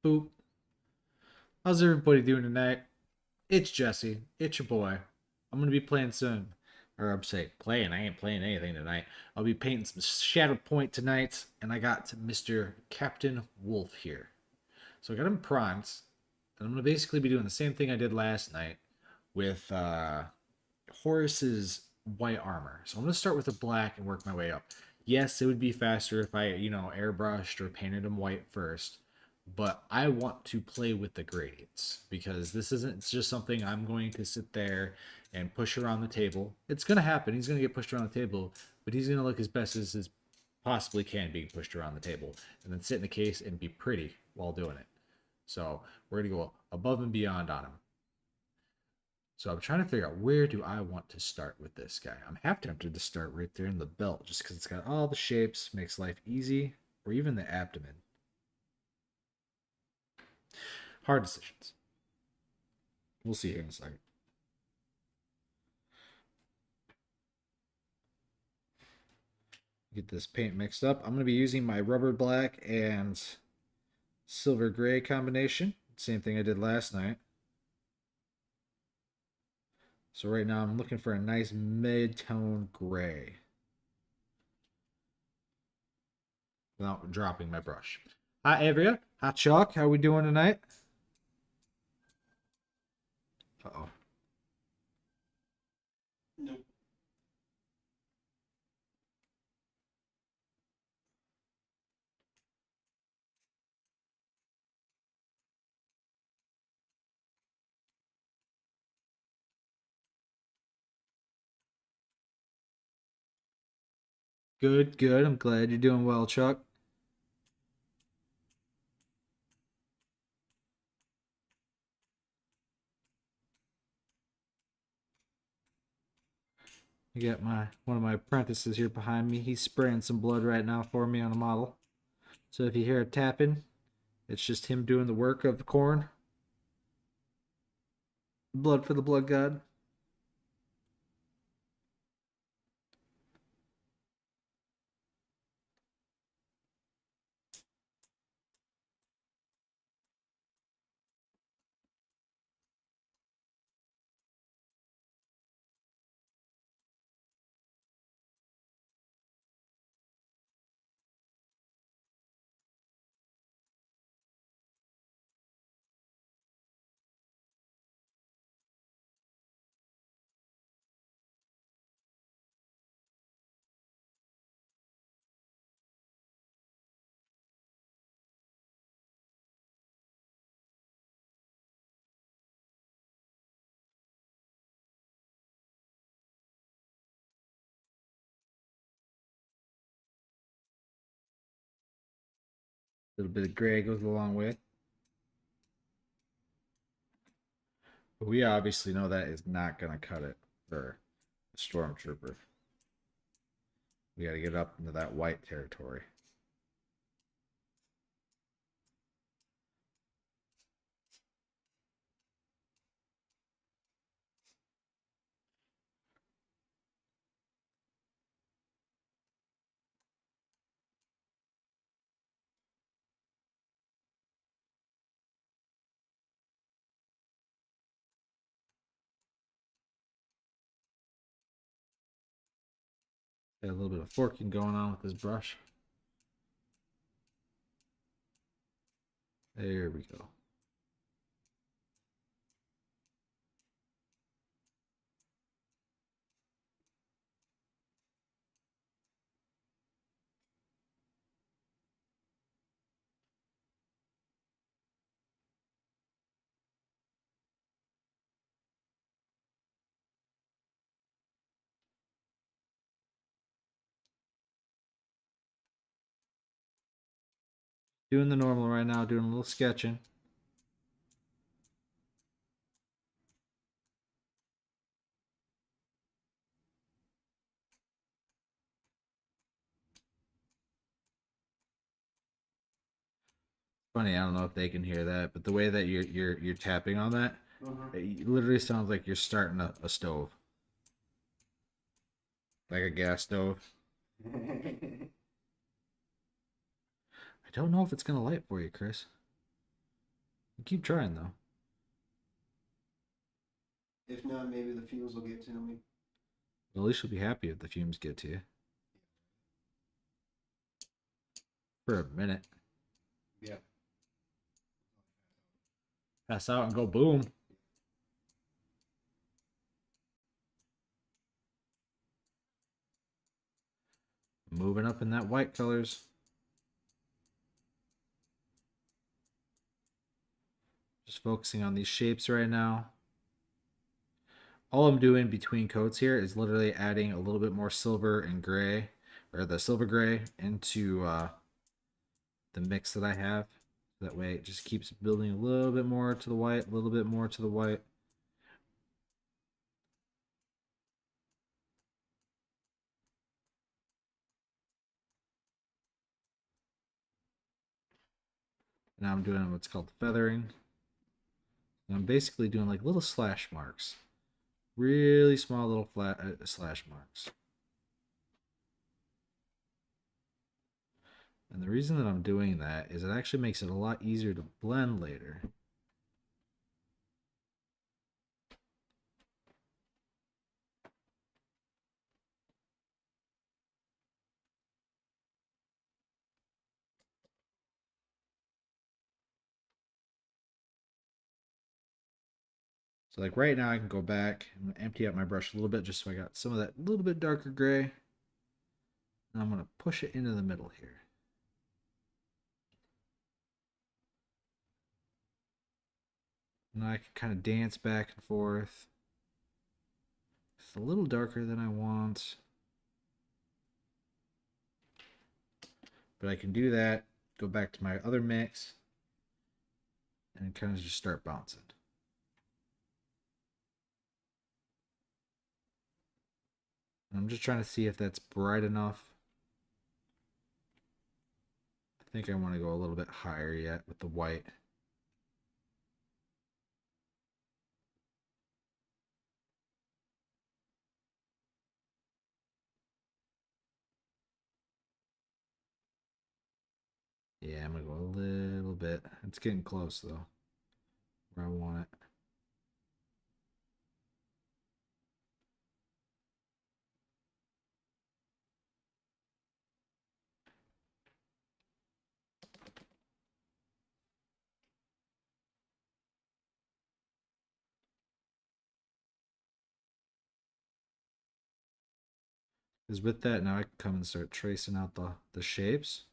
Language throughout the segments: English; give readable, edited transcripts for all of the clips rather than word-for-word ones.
Boop. How's everybody doing tonight? It's Jesse. It's your boy. I'm gonna be playing some, or I'm saying playing. I ain't playing anything tonight. I'll be painting some Shatterpoint tonight, and I got Mr. Captain Wolf here. So I got him primed, and I'm gonna basically be doing the same thing I did last night with Horus's white armor. So I'm gonna start with the black and work my way up. Yes, it would be faster if I, airbrushed or painted him white first, but I want to play with the gradients because this isn't just something I'm going to sit there and push around the table. It's gonna happen. He's gonna get pushed around the table, but he's gonna look as best as his possibly can being pushed around the table, and then sit in the case and be pretty while doing it. So we're gonna go above and beyond on him. So I'm trying to figure out where do I want to start with this guy. I'm half tempted to start right there in the belt just because it's got all the shapes, makes life easy, or even the abdomen. Hard decisions. We'll see here in a second. Get this paint mixed up. I'm going to be using my rubber black and silver gray combination. Same thing I did last night. So right now I'm looking for a nice mid-tone gray without dropping my brush. Hi, Avria. Hi, Chuck. How we doing tonight? Uh-oh. Nope. Good, good. I'm glad you're doing well, Chuck. I got one of my apprentices here behind me. He's spraying some blood right now for me on a model. So if you hear it tapping, it's just him doing the work of the corn. Blood for the blood god. A little bit of gray goes a long way. But we obviously know that is not going to cut it for a stormtrooper. We got to get up into that white territory. Got a little bit of forking going on with this brush. There we go. Doing the normal right now, doing a little sketching. Funny, I don't know if they can hear that, but the way that you're tapping on that, it literally sounds like you're starting a stove, like a gas stove. I don't know if it's gonna light for you, Chris. keep trying though. If not, maybe the fumes will get to me. Well, at least you'll be happy if the fumes get to you for a minute. Yeah. Pass out and go boom. Moving up in that white colors. Just focusing on these shapes right now. All I'm doing between coats here is literally adding a little bit more silver and gray, or the silver gray, into the mix that I have. That way it just keeps building a little bit more to the white, a little bit more to the white. Now I'm doing what's called feathering. And I'm basically doing like little slash marks. Really small little flat slash marks. And the reason that I'm doing that is it actually makes it a lot easier to blend later. So like right now I can go back and empty out my brush a little bit just so I got some of that little bit darker gray. And I'm going to push it into the middle here. And I can kind of dance back and forth. It's a little darker than I want. But I can do that, go back to my other mix, and kind of just start bouncing. I'm just trying to see if that's bright enough. I think I want to go a little bit higher yet with the white. Yeah, I'm going to go a little bit. It's getting close though, where I want it. Because with that, now I can come and start tracing out the shapes.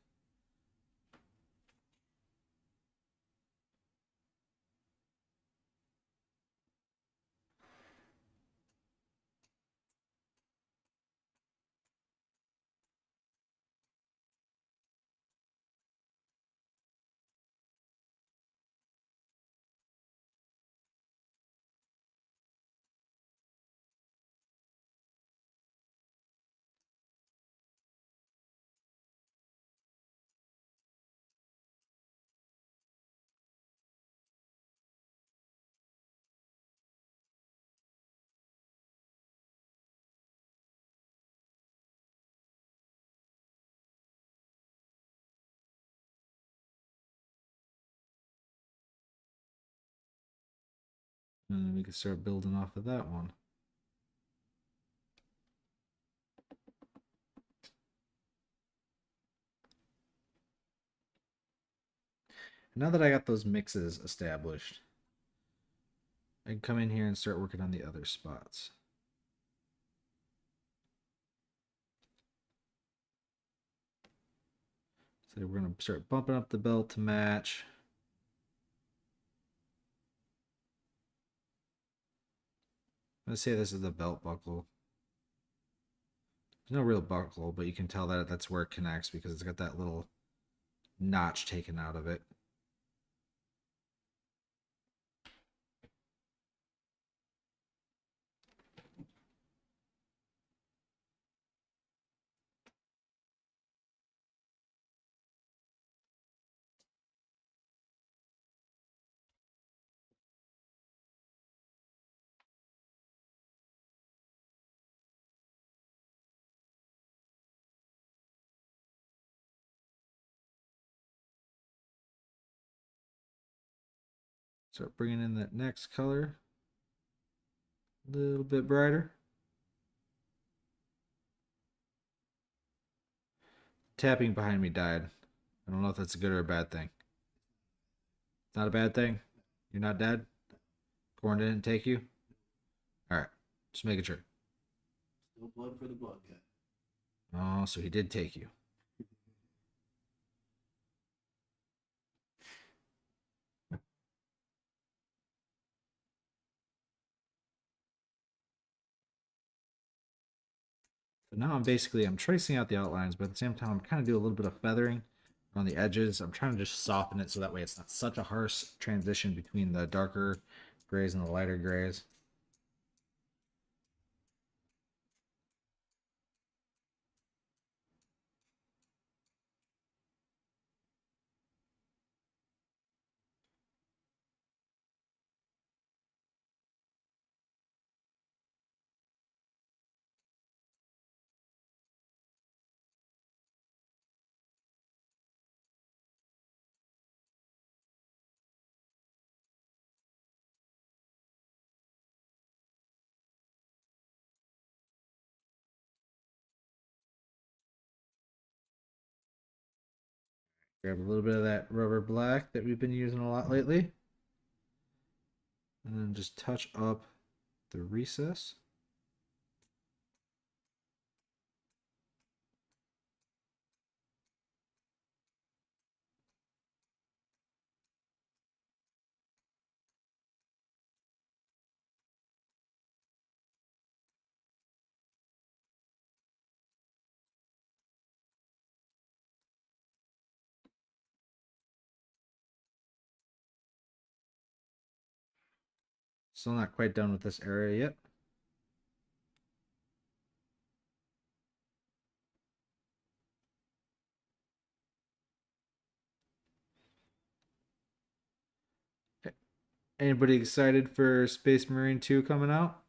And then we can start building off of that one. Now that I got those mixes established, I can come in here and start working on the other spots. So we're going to start bumping up the belt to match. Let's say this is the belt buckle. There's no real buckle, but you can tell that that's where it connects because it's got that little notch taken out of it. Start bringing in that next color. A little bit brighter. Tapping behind me died. I don't know if that's a good or a bad thing. Not a bad thing? You're not dead? Corn didn't take you? Alright. Just making sure. Still blood for the blood guy. Oh, so he did take you. So now I'm tracing out the outlines, but at the same time I'm kind of doing a little bit of feathering on the edges. I'm trying to just soften it so that way it's not such a harsh transition between the darker grays and the lighter grays. Grab a little bit of that rubber black that we've been using a lot lately. And then just touch up the recess. Still not quite done with this area yet. Anybody excited for Space Marine 2 coming out?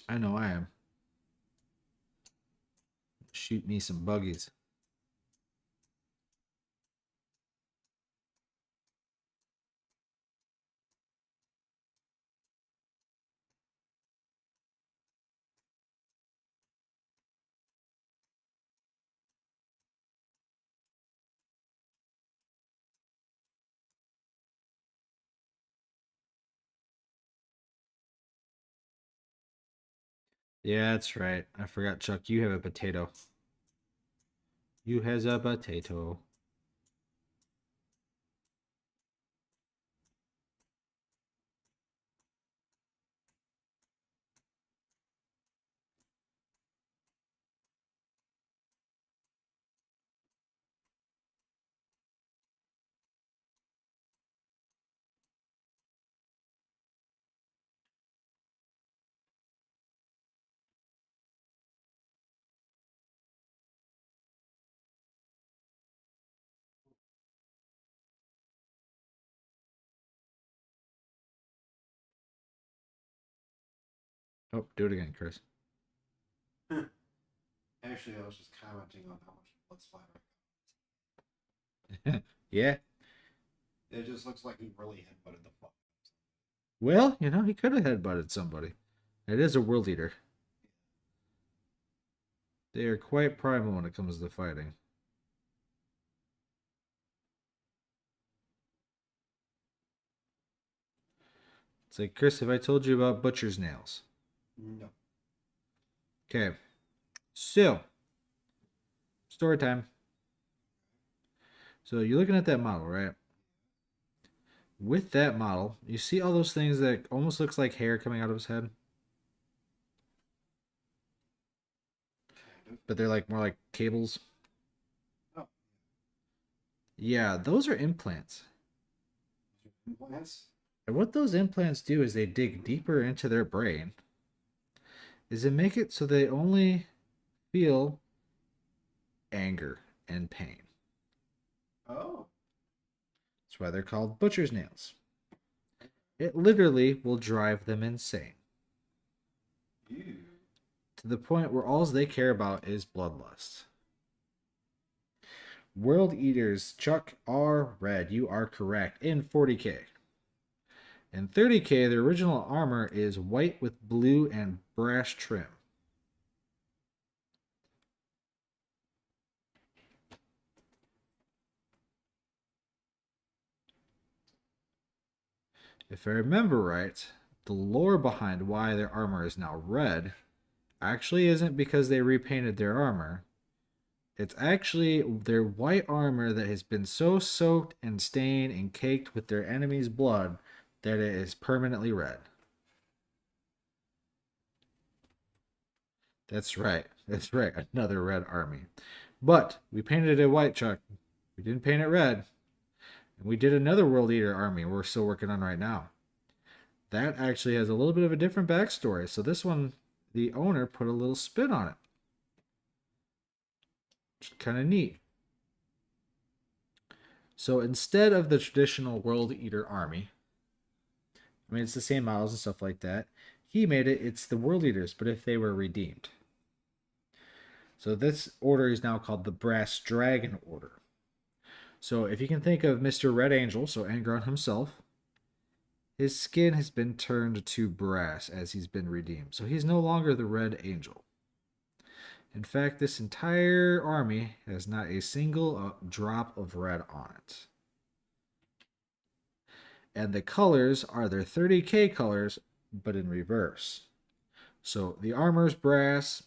I know I am. Shoot me some buggies. Yeah, that's right. I forgot, Chuck. You have a potato. You has a potato. Oh, do it again, Chris. Actually, I was just commenting on how much blood splatter. Yeah. It just looks like he really headbutted the fuck. Well, he could have headbutted somebody. It is a world eater. They are quite primal when it comes to fighting. It's like, Chris, have I told you about butcher's nails? No. Okay. So, story time. So you're looking at that model, right? With that model, you see all those things that almost looks like hair coming out of his head, Kind of. but they're like more like cables. Oh. Yeah, those are implants. Implants? And what those implants do is they dig deeper into their brain. Is it make it so they only feel anger and pain. Oh. That's why they're called butcher's nails. It literally will drive them insane. Ew. To the point where all they care about is bloodlust. World Eaters, Chuck, are red. You are correct. In 40k. In 30K, the original armor is white with blue and brass trim. If I remember right, the lore behind why their armor is now red actually isn't because they repainted their armor. It's actually their white armor that has been so soaked and stained and caked with their enemy's blood that it is permanently red. That's right. That's right. Another red army. But we painted it white, Chuck. We didn't paint it red. And we did another World Eater army we're still working on right now. That actually has a little bit of a different backstory. So this one, the owner put a little spin on it. Which is kind of neat. So instead of the traditional World Eater army, I mean, it's the same models and stuff like that. He made it's the World Eaters, but if they were redeemed. So this order is now called the Brass Dragon Order. So if you can think of Mr. Red Angel, so Angron himself, his skin has been turned to brass as he's been redeemed. So he's no longer the Red Angel. In fact, this entire army has not a single drop of red on it. And the colors are their 30K colors, but in reverse. So the armor is brass,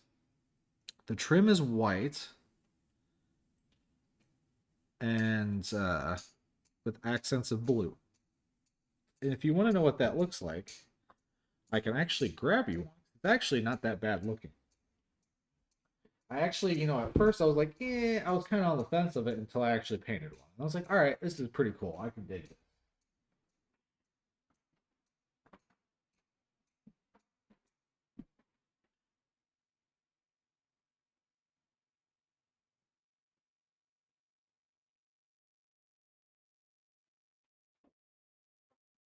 the trim is white, and with accents of blue. And if you want to know what that looks like, I can actually grab you one. It's actually not that bad looking. I actually, at first I was like, I was kind of on the fence of it until I actually painted one. And I was like, all right, this is pretty cool. I can dig it.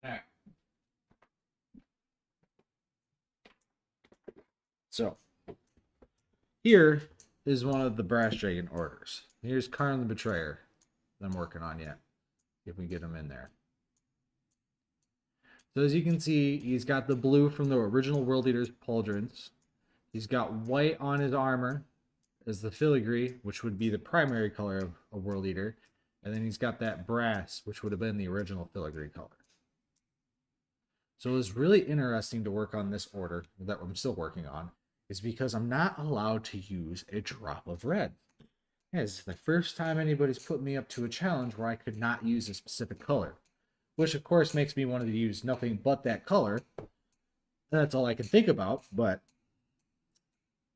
All right. So here is one of the Brass Dragon orders. Here's Karn the Betrayer that I'm working on yet. If we get him in there. So as you can see, he's got the blue from the original World Eater's pauldrons. He's got white on his armor as the filigree, which would be the primary color of a World Eater. And then he's got that brass, which would have been the original filigree color. So it was really interesting to work on this order that I'm still working on, is because I'm not allowed to use a drop of red. It's the first time anybody's put me up to a challenge where I could not use a specific color, which of course makes me want to use nothing but that color. That's all I can think about, but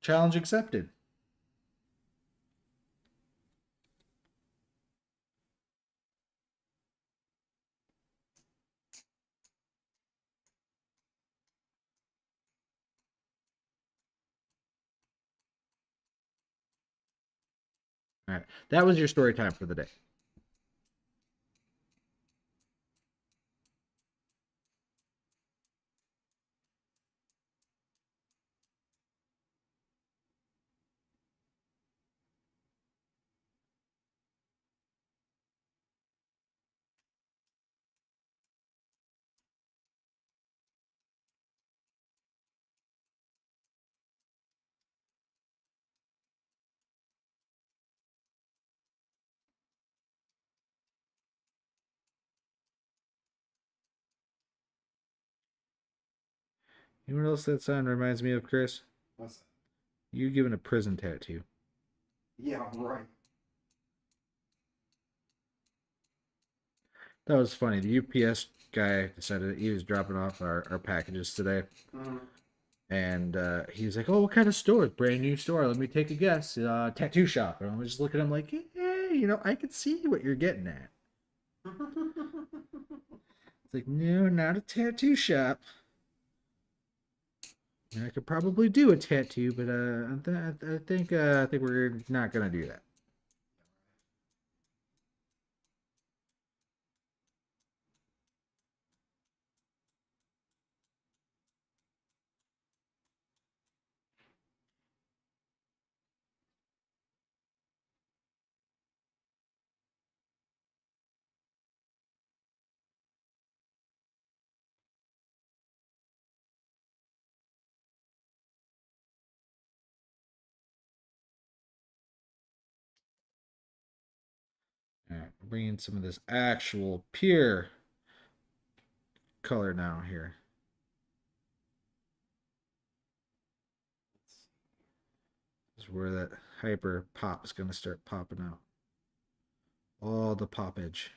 challenge accepted. All right, that was your story time for the day. You know what else that sign reminds me of, Chris? What's that? You giving a prison tattoo. Yeah, right. That was funny. The UPS guy decided he was dropping off our packages today. Mm-hmm. And he was like, "Oh, what kind of store? Brand new store. Let me take a guess. Tattoo shop." And I was just looking at him like, "Yeah, I can see what you're getting at." It's like, "No, not a tattoo shop. I could probably do a tattoo, but I think we're not gonna do that." bring in some of this actual pure color now here. This is where that hyper pop is going to start popping out. All the poppage.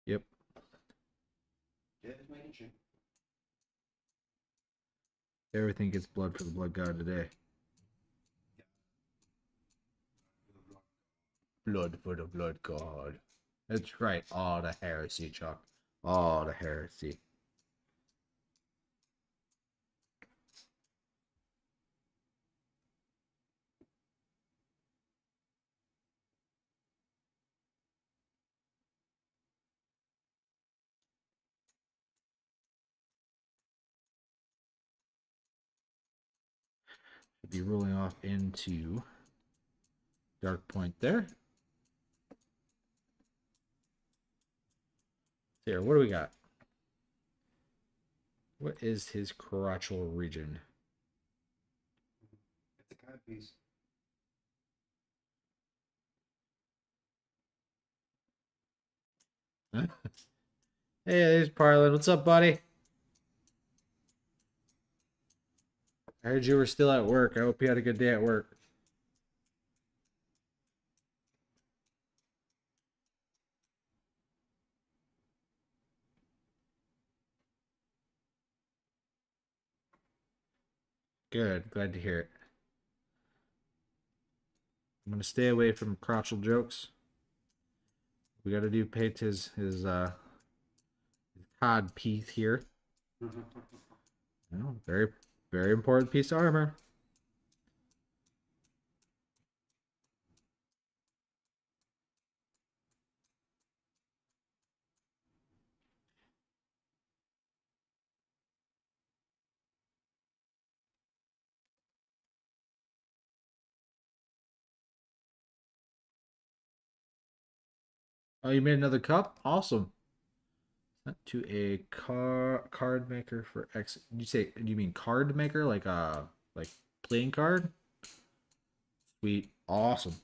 Yep. Everything gets blood for the blood god today. Blood for the blood god. That's right. All the heresy, Chuck. All the heresy. Should be rolling off into dark point there. There, what do we got? What is his crotchal region? It's a cod piece. Huh? Hey, there's Parlin. What's up, buddy? I heard you were still at work. I hope you had a good day at work. Good. Glad to hear it. I'm gonna stay away from crotchal jokes. We gotta do paint his cod piece here. Oh, very, very important piece of armor. Oh, you made another cup? Awesome. To a card maker for X. You say? Do you mean card maker like playing card? Sweet, awesome.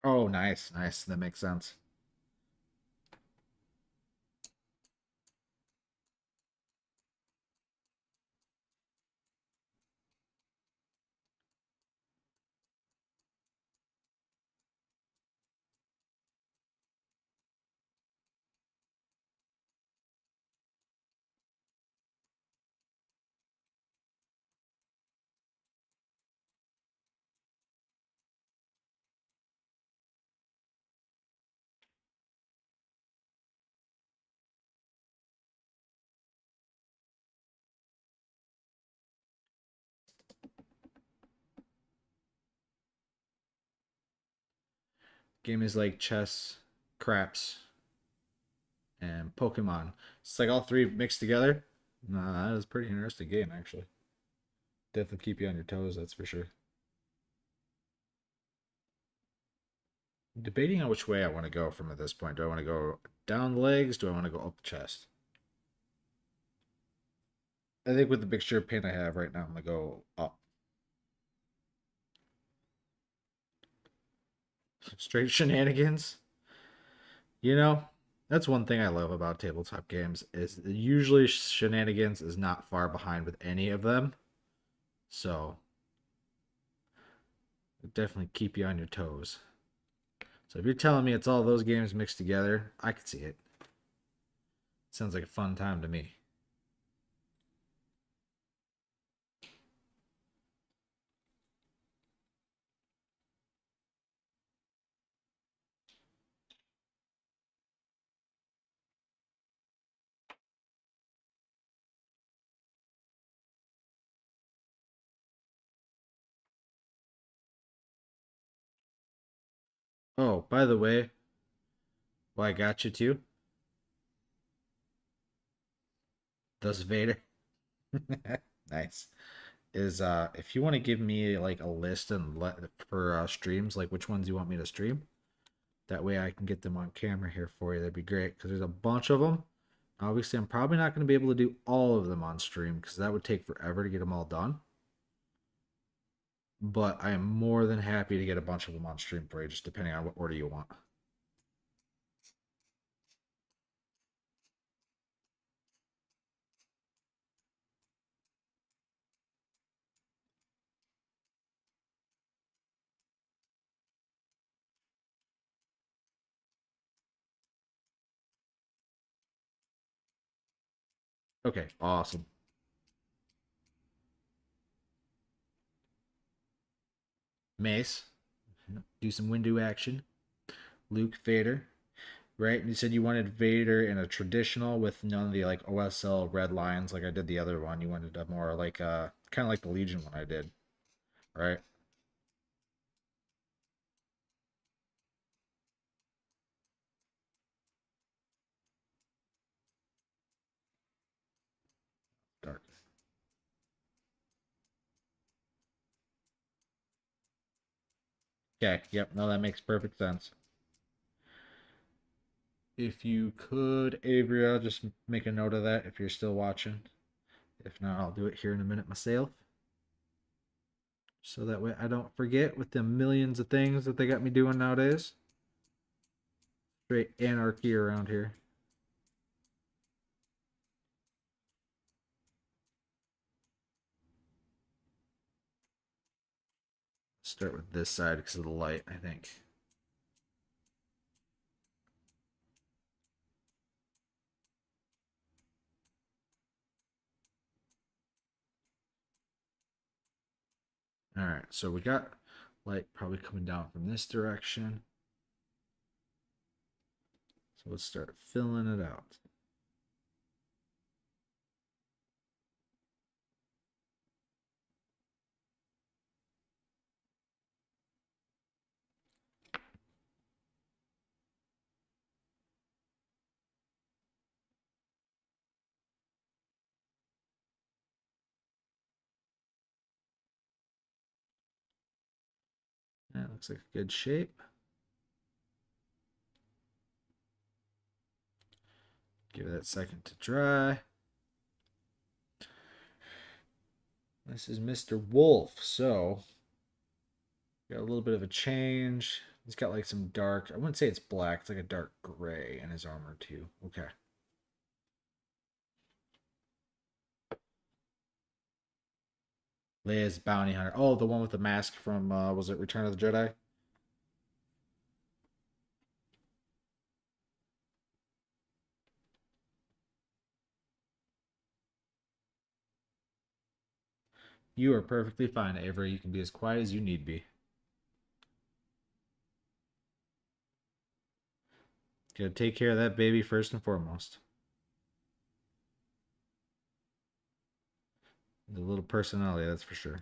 Oh, nice, nice. That makes sense. Game is like chess, craps, and Pokemon. It's like all three mixed together. Nah, that is a pretty interesting game, actually. Definitely keep you on your toes, that's for sure. Debating on which way I want to go from at this point. Do I want to go down the legs? Do I want to go up the chest? I think with the mixture of paint I have right now, I'm going to go up. Straight shenanigans. You know, that's one thing I love about tabletop games is usually shenanigans is not far behind with any of them. So definitely keep you on your toes. So if you're telling me it's all those games mixed together, I could see it. Sounds like a fun time to me. Oh, by the way, well, I got you too. Thus Vader. Nice. Is if you want to give me like a list and let for streams, like which ones you want me to stream, that way I can get them on camera here for you. That'd be great because there's a bunch of them. Obviously, I'm probably not going to be able to do all of them on stream because that would take forever to get them all done. But I am more than happy to get a bunch of them on stream for you, just depending on what order you want. Okay, awesome. Mace, do some window action. Luke, Vader, right? And you said you wanted Vader in a traditional with none of the like OSL red lines like I did the other one. You wanted a more like kind of like the Legion one I did, right? Dark. Okay, yep, no, that makes perfect sense. If you could, Avria, just make a note of that if you're still watching. If not, I'll do it here in a minute myself. So that way I don't forget with the millions of things that they got me doing nowadays. Straight anarchy around here. Start with this side because of the light, I think. All right, so we got light probably coming down from this direction. So let's start filling it out. That looks like a good shape. Give it that second to dry. This is Mr. Wolf, so got a little bit of a change. He's got like some dark, I wouldn't say it's black, it's like a dark gray in his armor too. Okay. Leia's bounty hunter. Oh, the one with the mask from was it Return of the Jedi? You are perfectly fine, Avery. You can be as quiet as you need be. Gotta take care of that baby first and foremost. The little personality, that's for sure.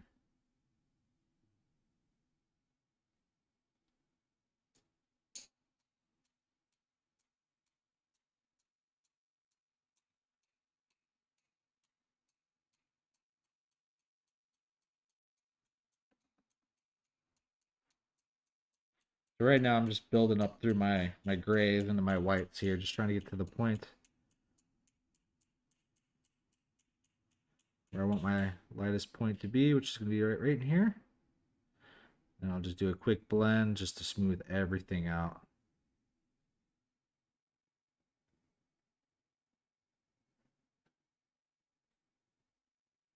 So right now I'm just building up through my grays into my whites here, just trying to get to the point where I want my lightest point to be, which is going to be right in here. And I'll just do a quick blend just to smooth everything out.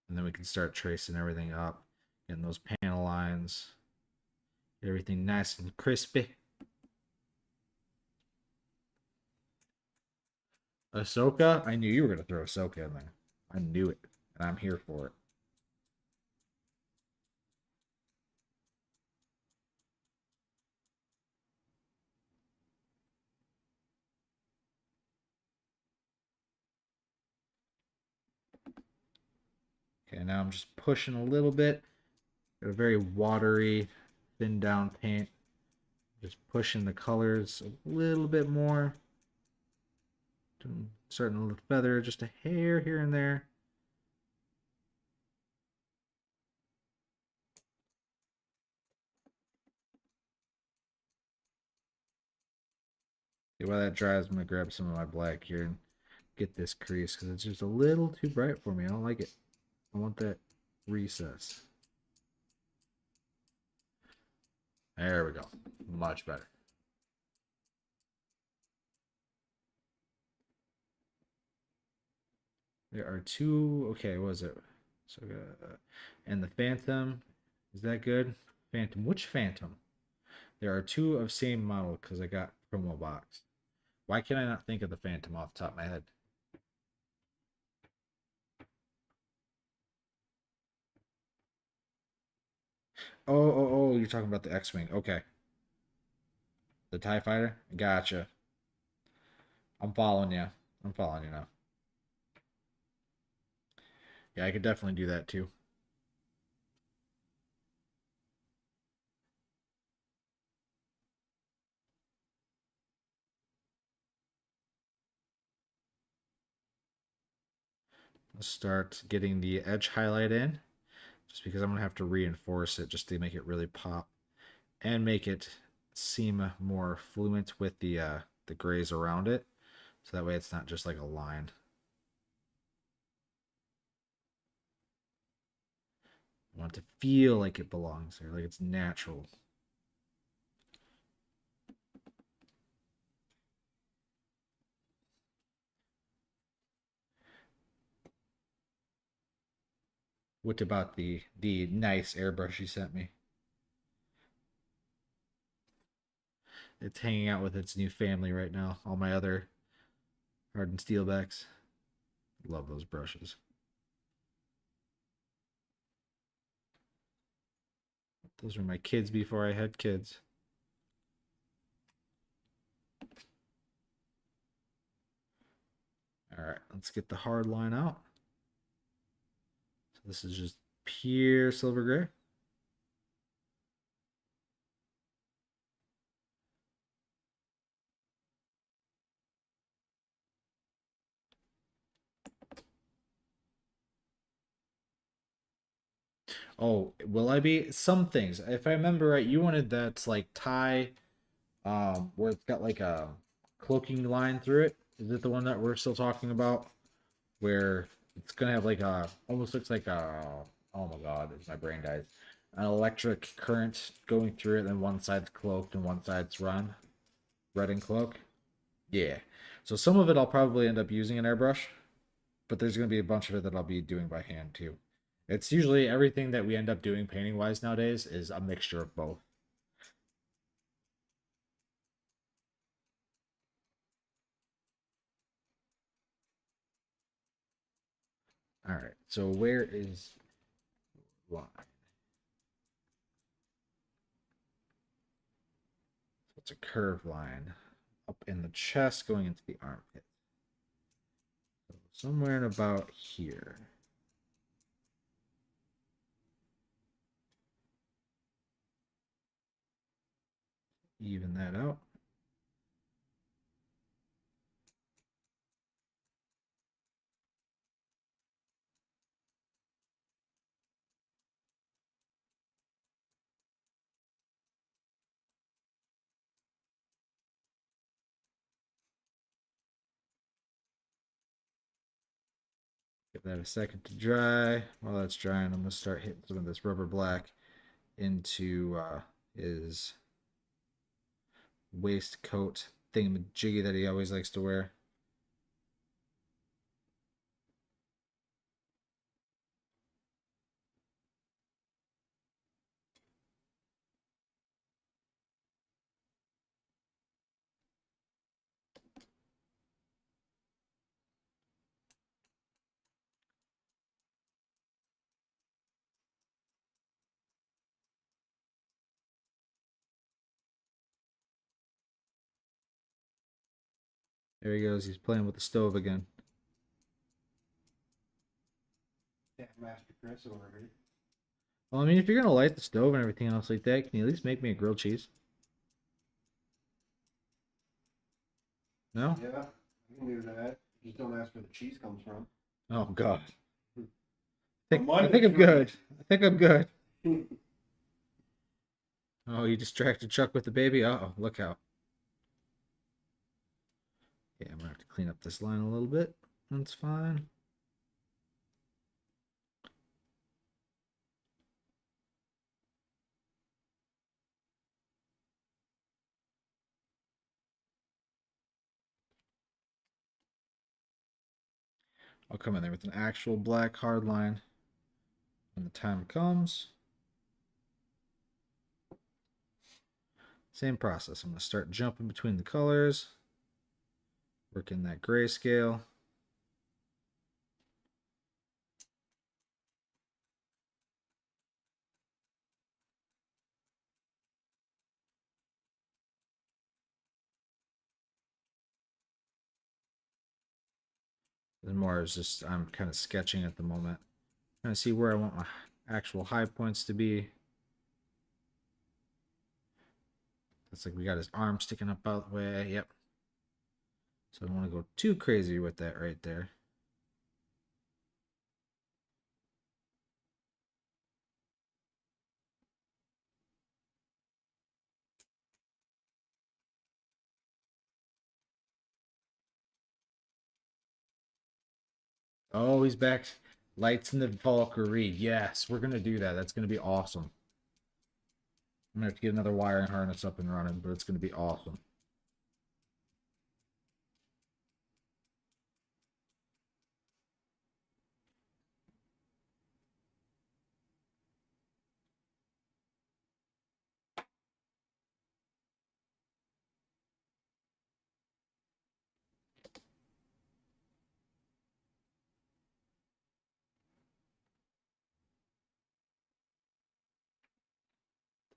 And then we can start tracing everything up, getting those panel lines, get everything nice and crispy. Ahsoka, I knew you were going to throw Ahsoka in there. I knew it, and I'm here for it. Okay, now I'm just pushing a little bit. Got a very watery, thin down paint. Just pushing the colors a little bit more. Starting to feather just a hair here and there. Okay, while that dries, I'm going to grab some of my black here and get this crease because it's just a little too bright for me. I don't like it. I want that recess. There we go. Much better. There are two. Okay, what was it? So, and the Phantom. Is that good? Phantom. Which Phantom? There are two of same model because I got promo box. Why can I not think of the Phantom off the top of my head? Oh, you're talking about the X-Wing. Okay. The TIE Fighter? Gotcha. I'm following you. I'm following you now. Yeah, I could definitely do that too. Let's start getting the edge highlight in, just because I'm going to have to reinforce it just to make it really pop and make it seem more fluent with the grays around it. So that way it's not just like a line. I want it to feel like it belongs there, like it's natural. What about the nice airbrush you sent me? It's hanging out with its new family right now. All my other hardened steel backs. Love those brushes. Those were my kids before I had kids. All right, let's get the hard line out. So this is just pure silver gray. Oh, will I be? Some things. If I remember right, you wanted that like tie, where it's got like a cloaking line through it. Is it the one that we're still talking about? Where it's gonna have like a almost looks like a, oh my god, my brain dies. An electric current going through it, and one side's cloaked and one side's red and cloak. Yeah. So some of it I'll probably end up using an airbrush, but there's gonna be a bunch of it that I'll be doing by hand too. It's usually everything that we end up doing painting wise nowadays is a mixture of both. All right. So where is line? So it's a curved line up in the chest going into the armpit. So somewhere in about here. Even that out. Give that a second to dry. While that's drying, I'm going to start hitting some of this rubber black into his waistcoat thingamajiggy that he always likes to wear. There he goes. He's playing with the stove again. Yeah, Master Chris over here. Well, I mean, if you're gonna light the stove and everything else like that, can you at least make me a grilled cheese? No? Yeah, I can do that. Just don't ask where the cheese comes from. Oh God. From I think I'm good. I think I'm good. Oh, you distracted Chuck with the baby? Uh-oh, look out. Yeah, I'm gonna have to clean up this line a little bit. That's fine. I'll come in there with an actual black hard line when the time comes. Same process. I'm going to start jumping between the colors, working that grayscale. And more is just, I'm kind of sketching at the moment. Trying to see where I want my actual high points to be. Looks like we got his arm sticking up out the way. Yep. So I don't want to go too crazy with that right there. Oh, he's back. Lights in the Valkyrie. Yes, we're going to do that. That's going to be awesome. I'm going to have to get another wiring harness up and running, but it's going to be awesome.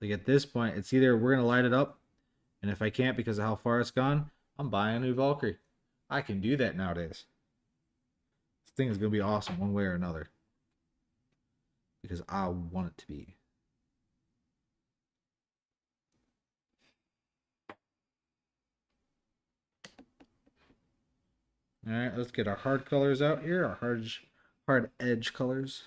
Like at this point, it's either we're going to light it up, and if I can't because of how far it's gone, I'm buying a new Valkyrie. I can do that nowadays. This thing is going to be awesome one way or another. Because I want it to be. Alright, let's get our hard colors out here. Our hard edge colors.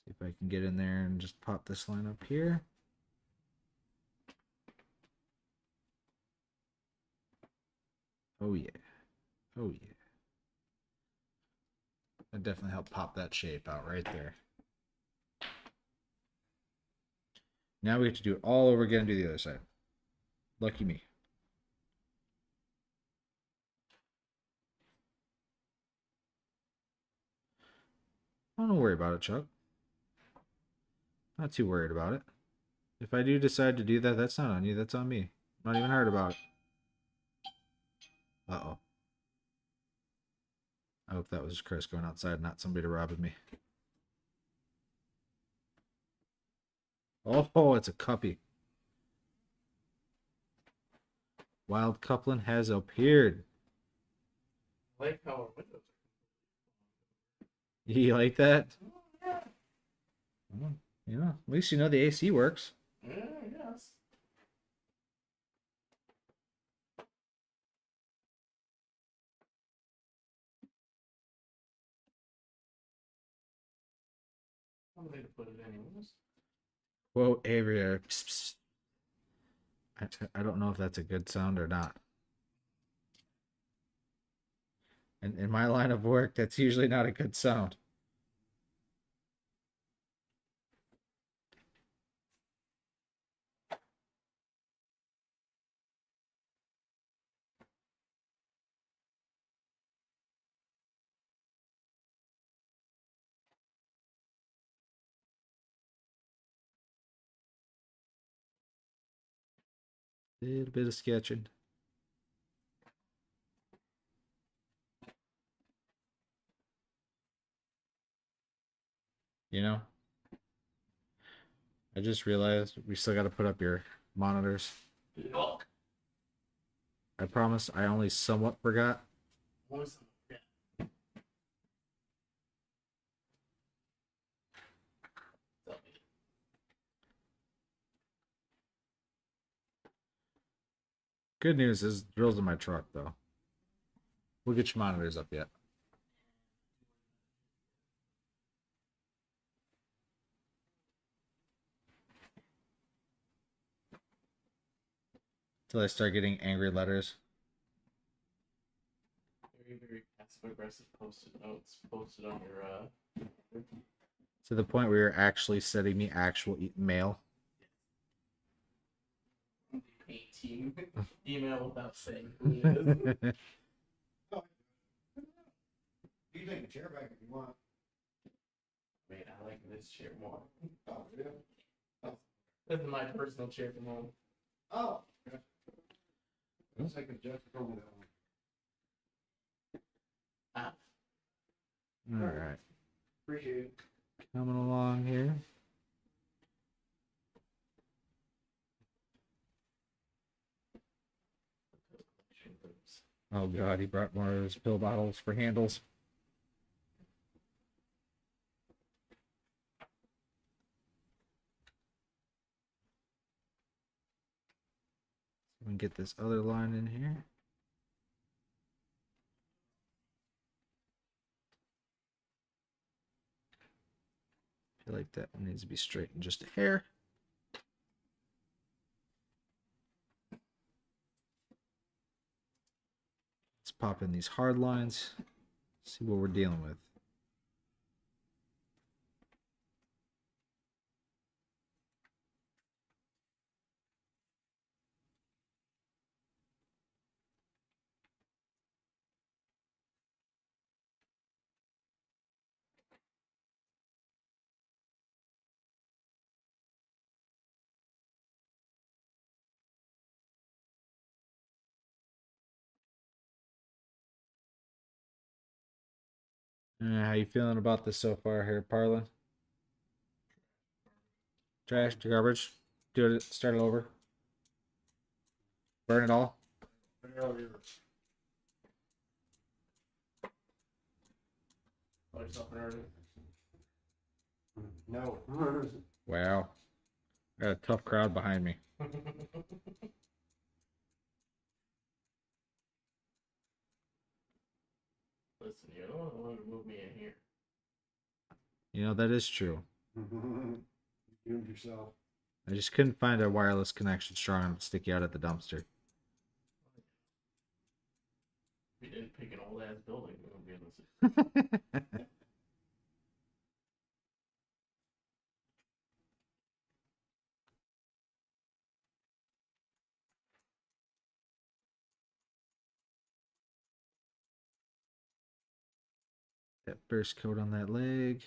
See if I can get in there and just pop this line up here. Oh yeah. Oh yeah. That definitely helped pop that shape out right there. Now we have to do it all over again and do the other side. Lucky me. Don't worry about it, Chuck. Not too worried about it. If I do decide to do that, that's not on you. That's on me. I'm not even hurt about it. Uh-oh. I hope that was Chris going outside, not somebody robbing me. Oh, it's a cuppy. Wild coupling has appeared. I like how our windows You like that? are. Well, yeah, at least you know the AC works. Yeah, yes. way to put it anyways. Quote Avery. Psst, psst. I don't know if that's a good sound or not. And in my line of work, that's usually not a good sound. A little bit of sketching. You know? I just realized we still got to put up your monitors. Look. I promise I only somewhat forgot. What was the Good news is drill's in my truck, though. We'll get your monitors up yet. Till I start getting angry letters. very passive aggressive posted notes posted on your To the point where you're actually sending me actual mail. 18 email without saying who it is. You can take a chair back if you want. Man, I like this chair more. Oh, yeah. This is my personal chair from home. Oh. Yeah. Looks like a Jeff told me that one. Ah, All right. Appreciate it. Coming along here. Oh god, he brought more of his pill bottles for handles. We can get this other line in here. I feel like that one needs to be straightened just a hair. Let's pop in these hard lines. See what we're dealing with. How you feeling about this so far here, Parlin? Trash, garbage. Do it. Start it over. Burn it all. No. Wow. Got a tough crowd behind me. Listen, you're the one who wanted to move me in here. You know, that is true. You doomed yourself. I just couldn't find a wireless connection strong enough to stick you out at the dumpster. If we didn't pick an old ass building, we wouldn't be able to see. That first coat on that leg.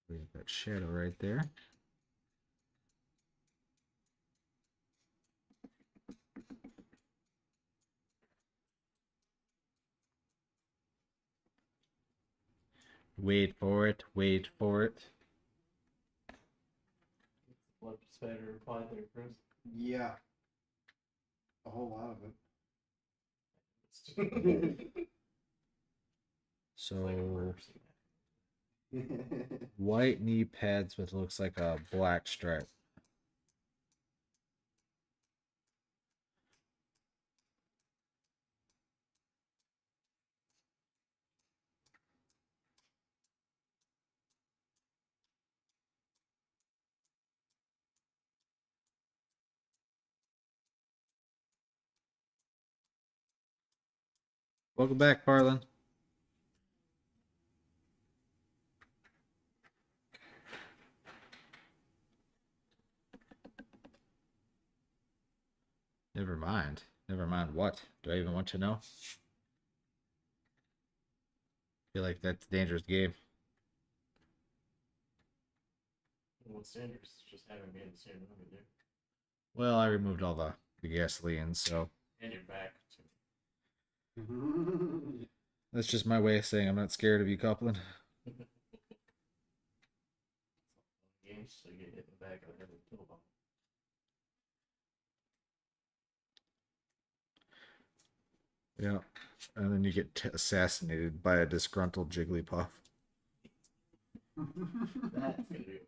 We got that shadow right there. Wait for it. Wait for it. Blood spatter reply there, Chris. Yeah. A whole lot of So Like a murder scene. it. white knee pads with looks like a black stripe. Welcome back, Parlin. Never mind. Never mind what? Do I even want to know? Feel like that's a dangerous game. What Sanders just having me in the same room with you. Well, I removed all the gasoline, so And you're back to that's just my way of saying I'm not scared of you, Coupling. games, so you get hit in the back of the head with a pill bomb. Yeah. And then you get assassinated by a disgruntled Jigglypuff. That's gonna be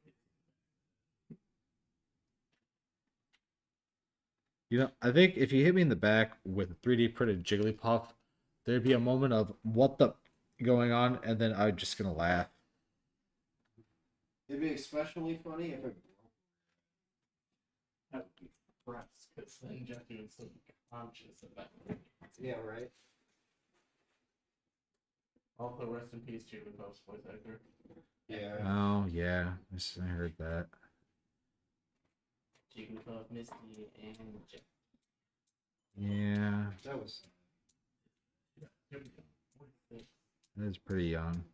You know, I think if you hit me in the back with a 3D printed Jigglypuff, there'd be a moment of what the going on, and then I'm just gonna laugh. It'd be especially funny if it that would be press, because then Jeffy would still be conscious of that. Yeah, right. Also, rest in peace, Jigglypuff's voice actor. Yeah. Oh yeah, I heard that. Jigglypuff, Misty, and Jeff. Yeah, That was Here we go. What is this? that's pretty young.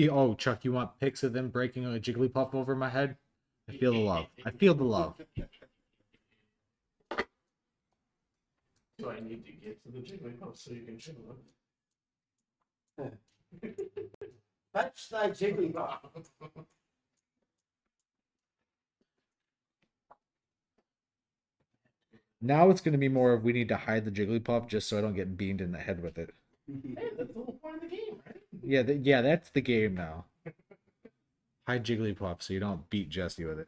Oh, Chuck, you want pics of them breaking a Jigglypuff over my head? I feel the love. I feel the love. So I need to get to the Jigglypuff so you can show them. Fetch thy Jigglypuff. Now it's going to be more of we need to hide the Jigglypuff just so I don't get beamed in the head with it. Hey, that's the whole point of the game, right? Yeah, yeah, that's the game now. Hide Jigglypuff so you don't beat Jesse with it.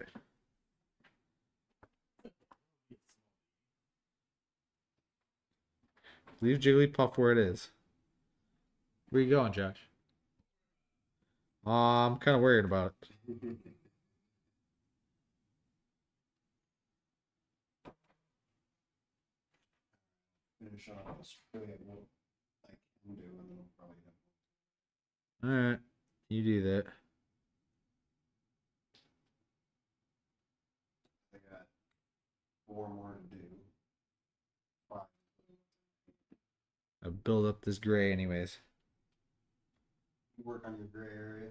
Leave Jigglypuff where it is. Where you going, Josh? I'm kind of worried about it. Finish off Australia. What I can do, and then we'll probably have. All right, you do that. I got 4 more to do. 5. I'll build up this gray anyways. You work on your gray area.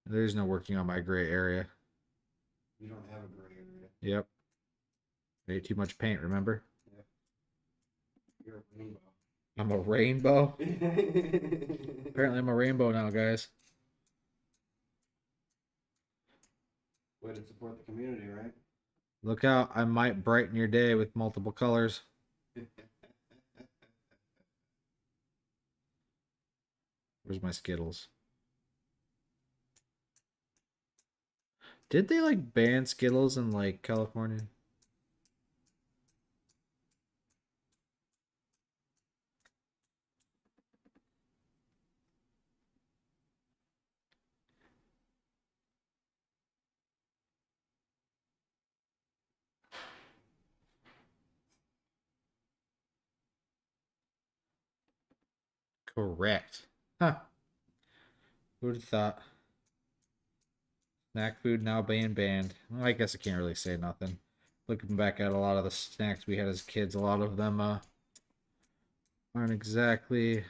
There's no working on my gray area. You don't have a gray area. Yep. Made too much paint, remember? You're a rainbow. I'm a rainbow? Apparently I'm a rainbow now, guys. Way to support the community, right? Look out, I might brighten your day with multiple colors. Where's my Skittles? Did they like ban Skittles in like California? Correct. Huh. Who would have thought? Snack food now being banned. Well, I guess I can't really say nothing. Looking back at a lot of the snacks we had as kids, a lot of them aren't exactly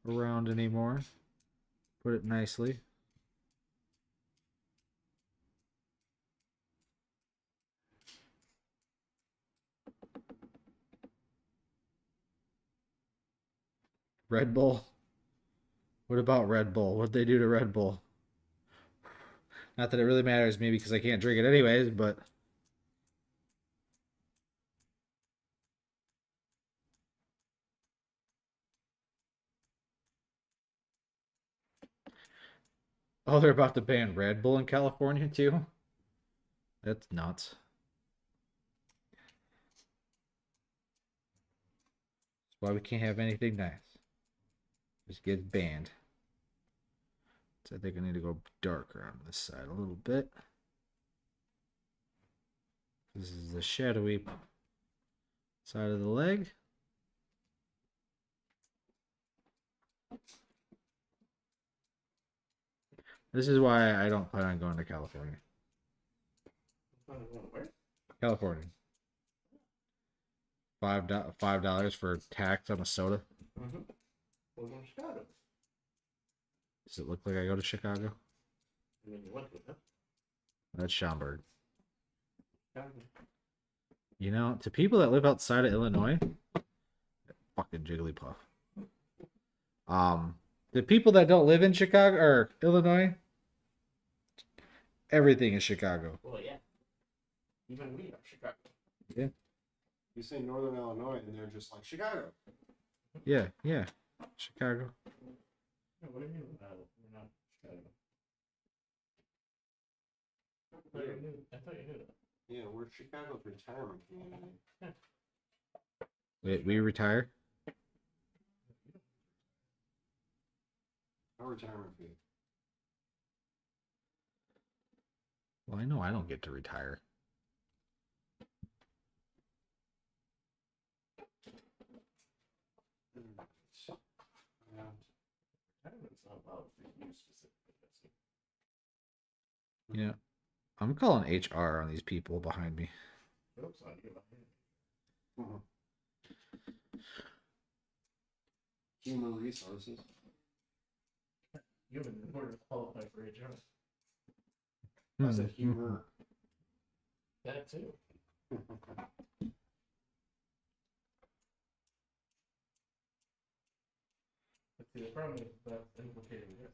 around anymore. Put it nicely. Red Bull. What about Red Bull? What'd they do to Red Bull? Not that it really matters to me because I can't drink it anyways, but oh, they're about to ban Red Bull in California too? That's nuts. That's why we can't have anything nice. Just get banned. So I think I need to go darker on this side a little bit. This is the shadowy Side of the leg. This is why I don't plan on going to California. Where? California. $5 for tax on a soda. Mm-hmm. Well, from Chicago. Does it look like I go to Chicago? I mean, you went with them. That's Schaumburg. Chicago. You know, to people that live outside of Illinois, fucking Jigglypuff. The people that don't live in Chicago or Illinois, everything is Chicago. Well, yeah. Even we are Chicago. Yeah. You say Northern Illinois, and they're just like Chicago. Yeah, yeah. Chicago. Yeah, what do you mean we're not Chicago? I thought you knew that. Yeah, we're Chicago's retirement community. Wait, we retire? Our retirement fee. Well, I know I don't get to retire. Yeah. Retirement's not allowed for you specifically. That's it. Yeah. I'm calling HR on these people behind me. Oops, on you. Mhm. Human resources. You have in order to qualify for HR. I said humor. That too. But see, the problem is that's implicating this.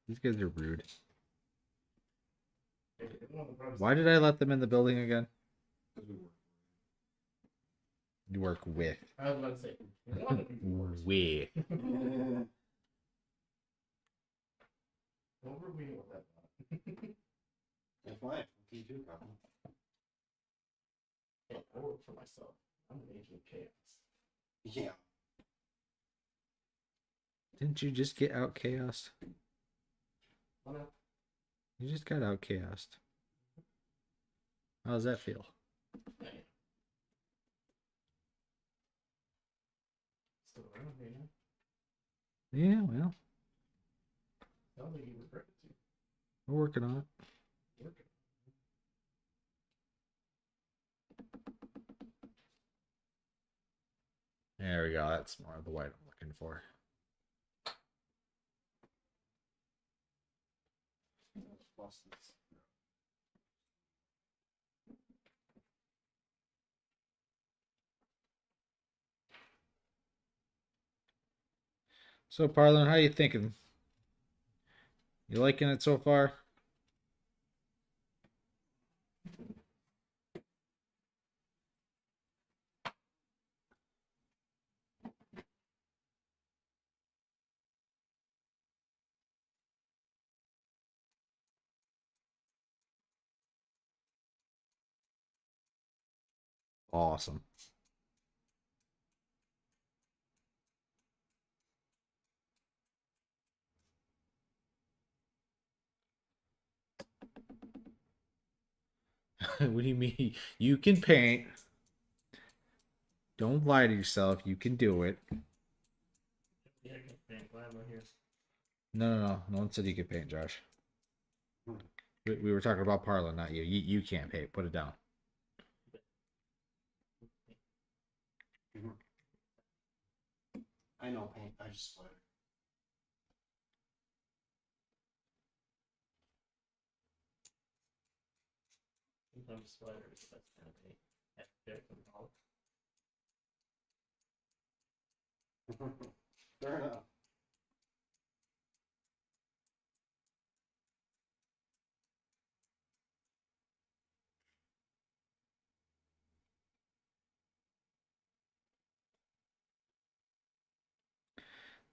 These guys are rude. One of the problems- Why did I let them in the building again? Because we work. You work with. I was about to say, one of people works. With. What were we with that? That's fine. You too, Colin. Hey, I work for myself. I'm an agent of chaos. Yeah. Didn't you just get out chaosed? What up? You just got out chaosed. How does that feel? Hey. Still around, you know? Yeah, well, Sounds like you regret it too. we're working on it. Working. There we go. That's more of the white I'm looking for. Plus this. So, Parlin, how you thinking? You liking it so far? Awesome. What do you mean? You can paint. Don't lie to yourself. You can do it. Yeah, I can paint glamour here. No. No one said you could paint, Josh. We were talking about Parlin, not you. You can't paint. Put it down. I know paint. I just splatter. Sometimes splatter is the best kind of paint. Epic and all. Fair enough.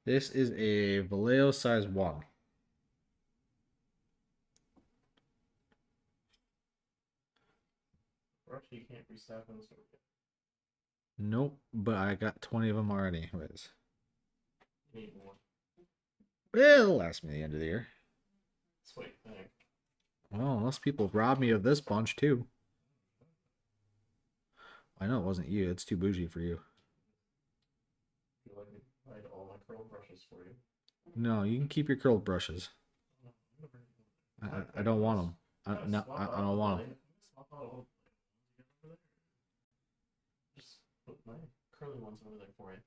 This is a Vallejo size 1. Or actually, you can't restock on the store yet. Nope, but I got 20 of them already. Anyways. You need more. It'll last me the end of the year. Sweet thing. Well, unless people rob me of this bunch too. I know it wasn't you. It's too bougie for you. I feel like I had all my curl brushes for you. No, you can keep your curled brushes. I don't want them. I don't want them. Swap out all the over there. Just put my curly ones over there for you.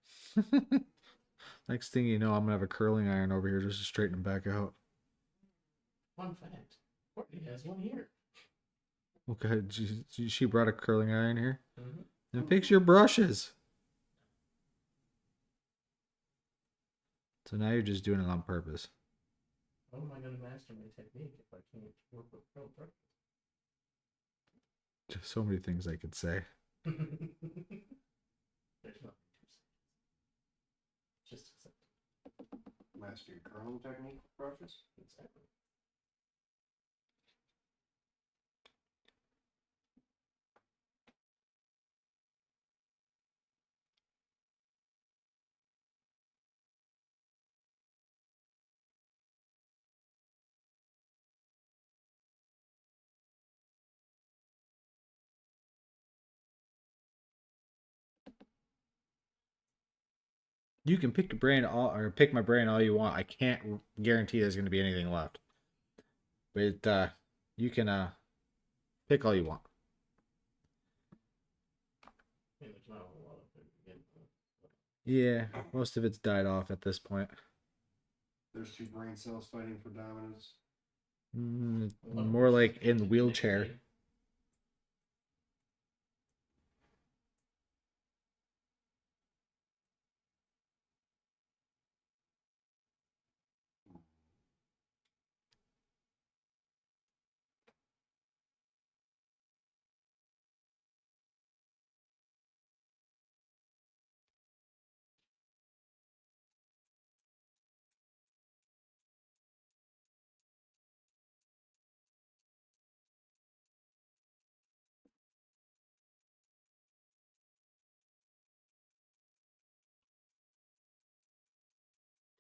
Next thing you know, I'm gonna have a curling iron over here just to straighten them back out. Fun fact: Courtney has one here. Okay, she brought a curling iron here. Mm-hmm. Then fix your brushes. So now you're just doing it on purpose. How am I going to master my technique if I can't work with curl brushes? Just so many things I could say. There's nothing to say. Just accept it. Master your curling technique with brushes. Exactly. You can pick pick my brain all you want. I can't guarantee there's going to be anything left. But you can pick all you want. Yeah, there's not a whole lot of it again. Yeah, most of it's died off at this point. There's 2 brain cells fighting for dominance. More like in the wheelchair.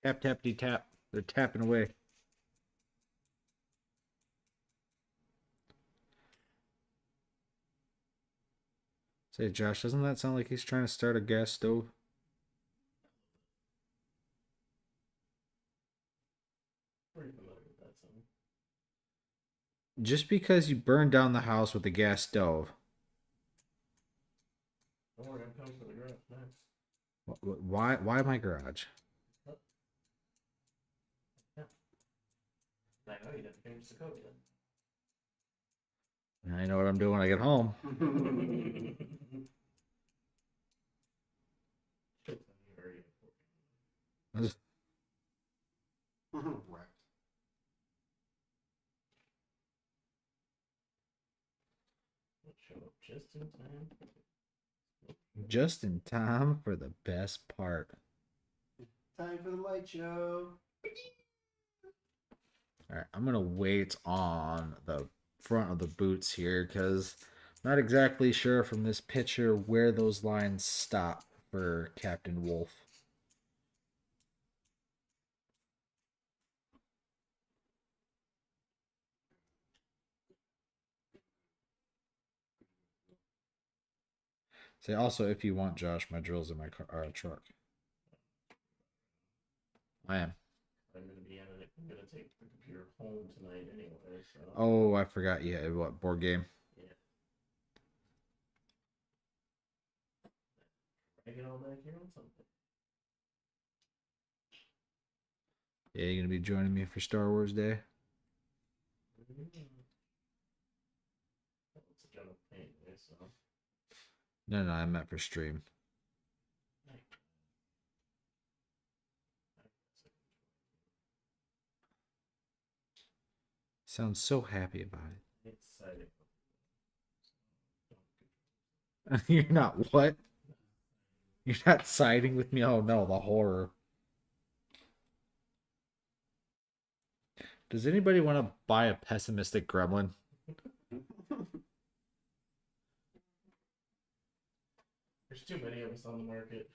Tap tappity tap. They're tapping away. Say, Josh, doesn't that sound like he's trying to start a gas stove? Pretty familiar with that song. Just because you burned down the house with a gas stove. Don't worry, I'm coming for the garage next. Why my garage? Yeah. I know you didn't finish the code yet. I know what I'm doing when I get home. Wrecked. Show up just in time. Just in time for the best part. Time for the light show. All right, I'm gonna wait on the front of the boots here because I'm not exactly sure from this picture where those lines stop for Captain Wolf. Say also, if you want, Josh, my drill's in my truck. I am. I'm gonna take the computer home tonight anyway. So. Oh, I forgot you had what board game? Yeah. I get all back here on something. Yeah, you gonna be joining me for Star Wars Day? It's a general pain, so. No, I meant for stream. Sounds so happy about it. Exciting. You're not what? You're not siding with me? Oh no, the horror. Does anybody want to buy a pessimistic gremlin? There's too many of us on the market.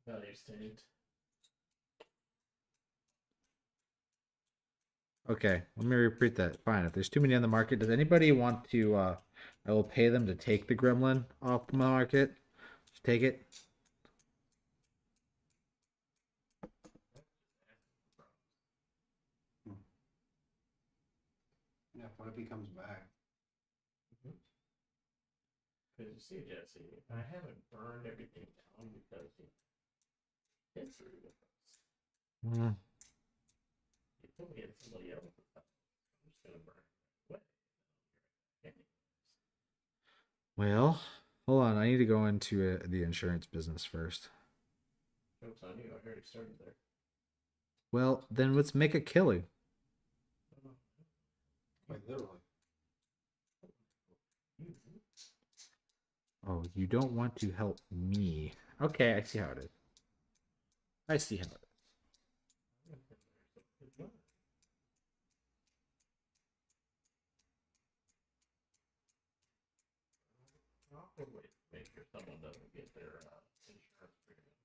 Value tanked. Okay, let me repeat that. Fine. If there's too many on the market, does anybody want to I will pay them to take the gremlin off the market. Just take it. Yeah, what if he comes back? Because you see, Jesse, I haven't burned everything down because it's ridiculous. Mm. You told me it's somebody else. I'm just gonna burn it away. Well, hold on. I need to go into the insurance business first. Joke's on you. I already started there. Well, then let's make a killing. Quite literally. Oh, you don't want to help me. Okay, I see how it is. I see how it is. Wait, make sure someone doesn't get their insurance premium.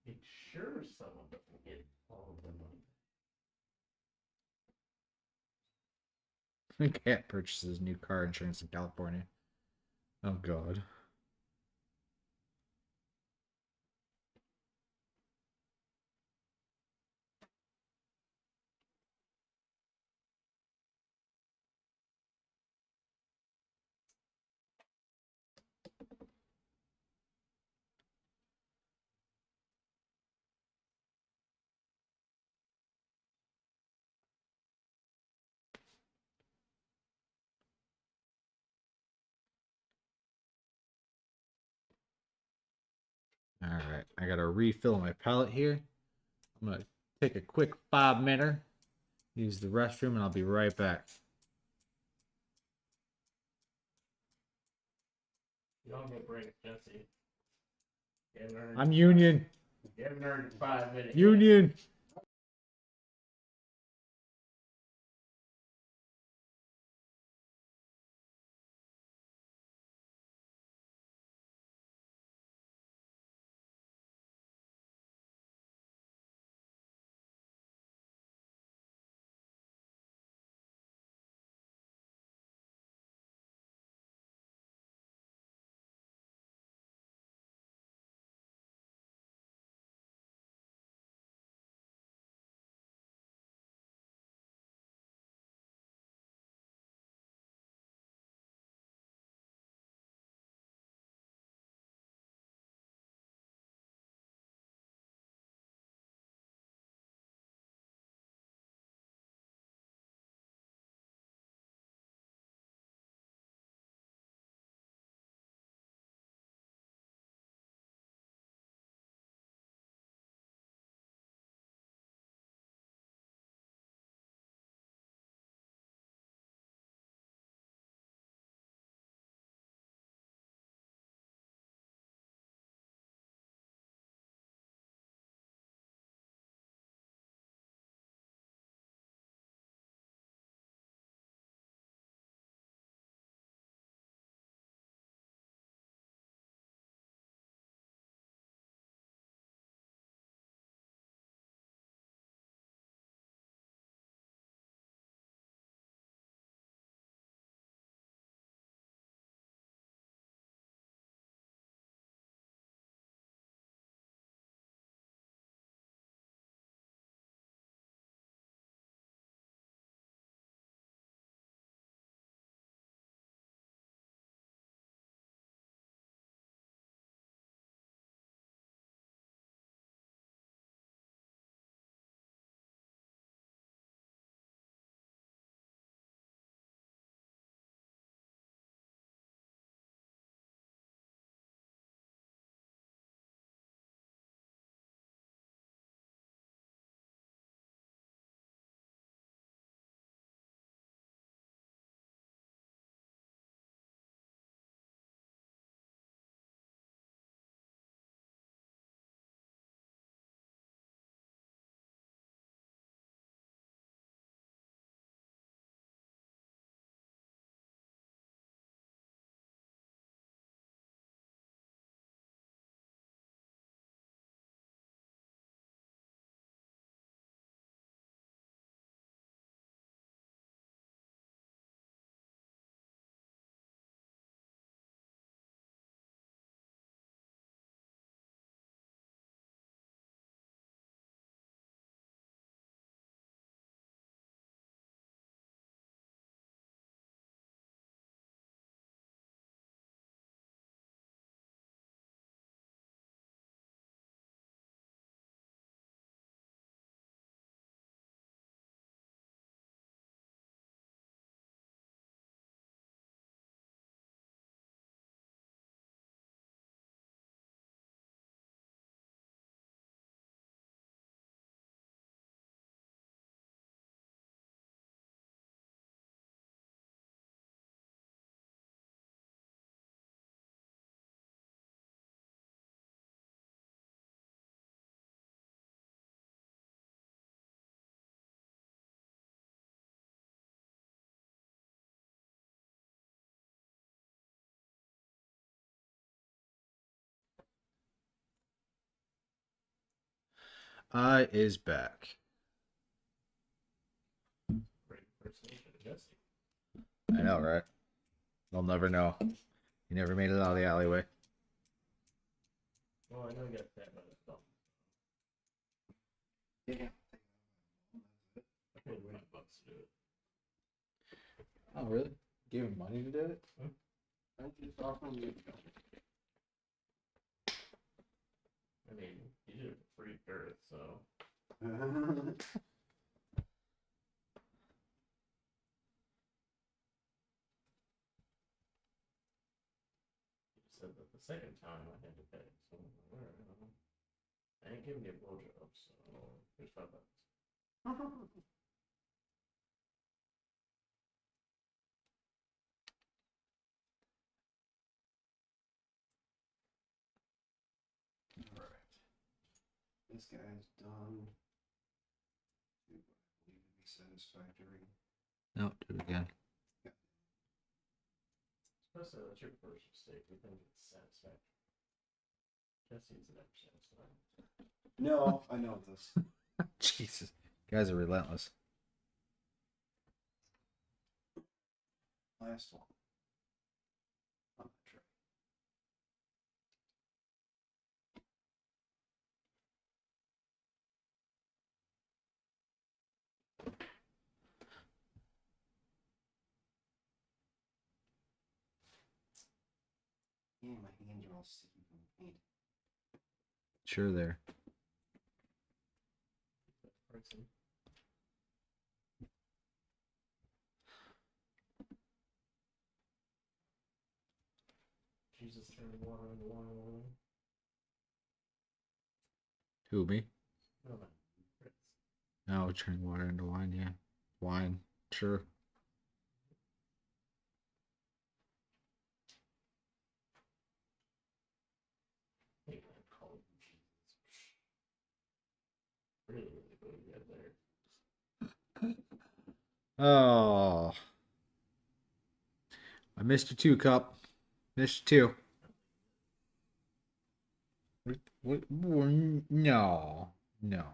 Make sure someone doesn't get all of the money. Cat purchases new car insurance in California. Oh God. All right, I gotta refill my pallet here. I'm gonna take a quick 5 minute, use the restroom, and I'll be right back. Y'all get break, Jesse. You haven't earned I'm union. You haven't earned 5 minutes. Union. is back. Great impersonation of Jesse. I know, right? They'll never know. You never made it out of the alleyway. Well, I know you got that by the thumb. Yeah. I paid $5 to do it. Oh, really? Gave him money to do it? I just offer me. I mean, you did it for free Earth, so. You said that the second time I had to pay, so alright, I ain't giving you a blowjob, so here's $5. Alright. This guy's done. I believe to be satisfactory. No, do it again. Especially that's your first mistake. You think it's satisfactory. Jesse's never satisfied. No, I know this. Jesus. Guys are relentless. Last one. On the tray. Yeah, my hands are all sticky from paint. Sure there. Person. Jesus turned water into wine. Who, me? No, man. Fritz. No, turning water into wine, yeah. Wine. Sure. Hey, man, call him Jesus. Really, really good you got there. Oh. I missed you too, Cup. Missed you too. No. No.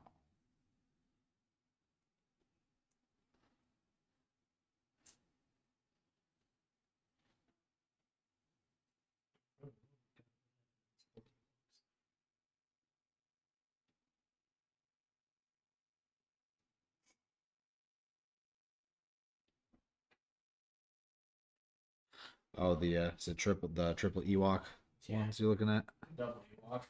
Oh, it's a triple Ewok ones you're looking at. Double walk.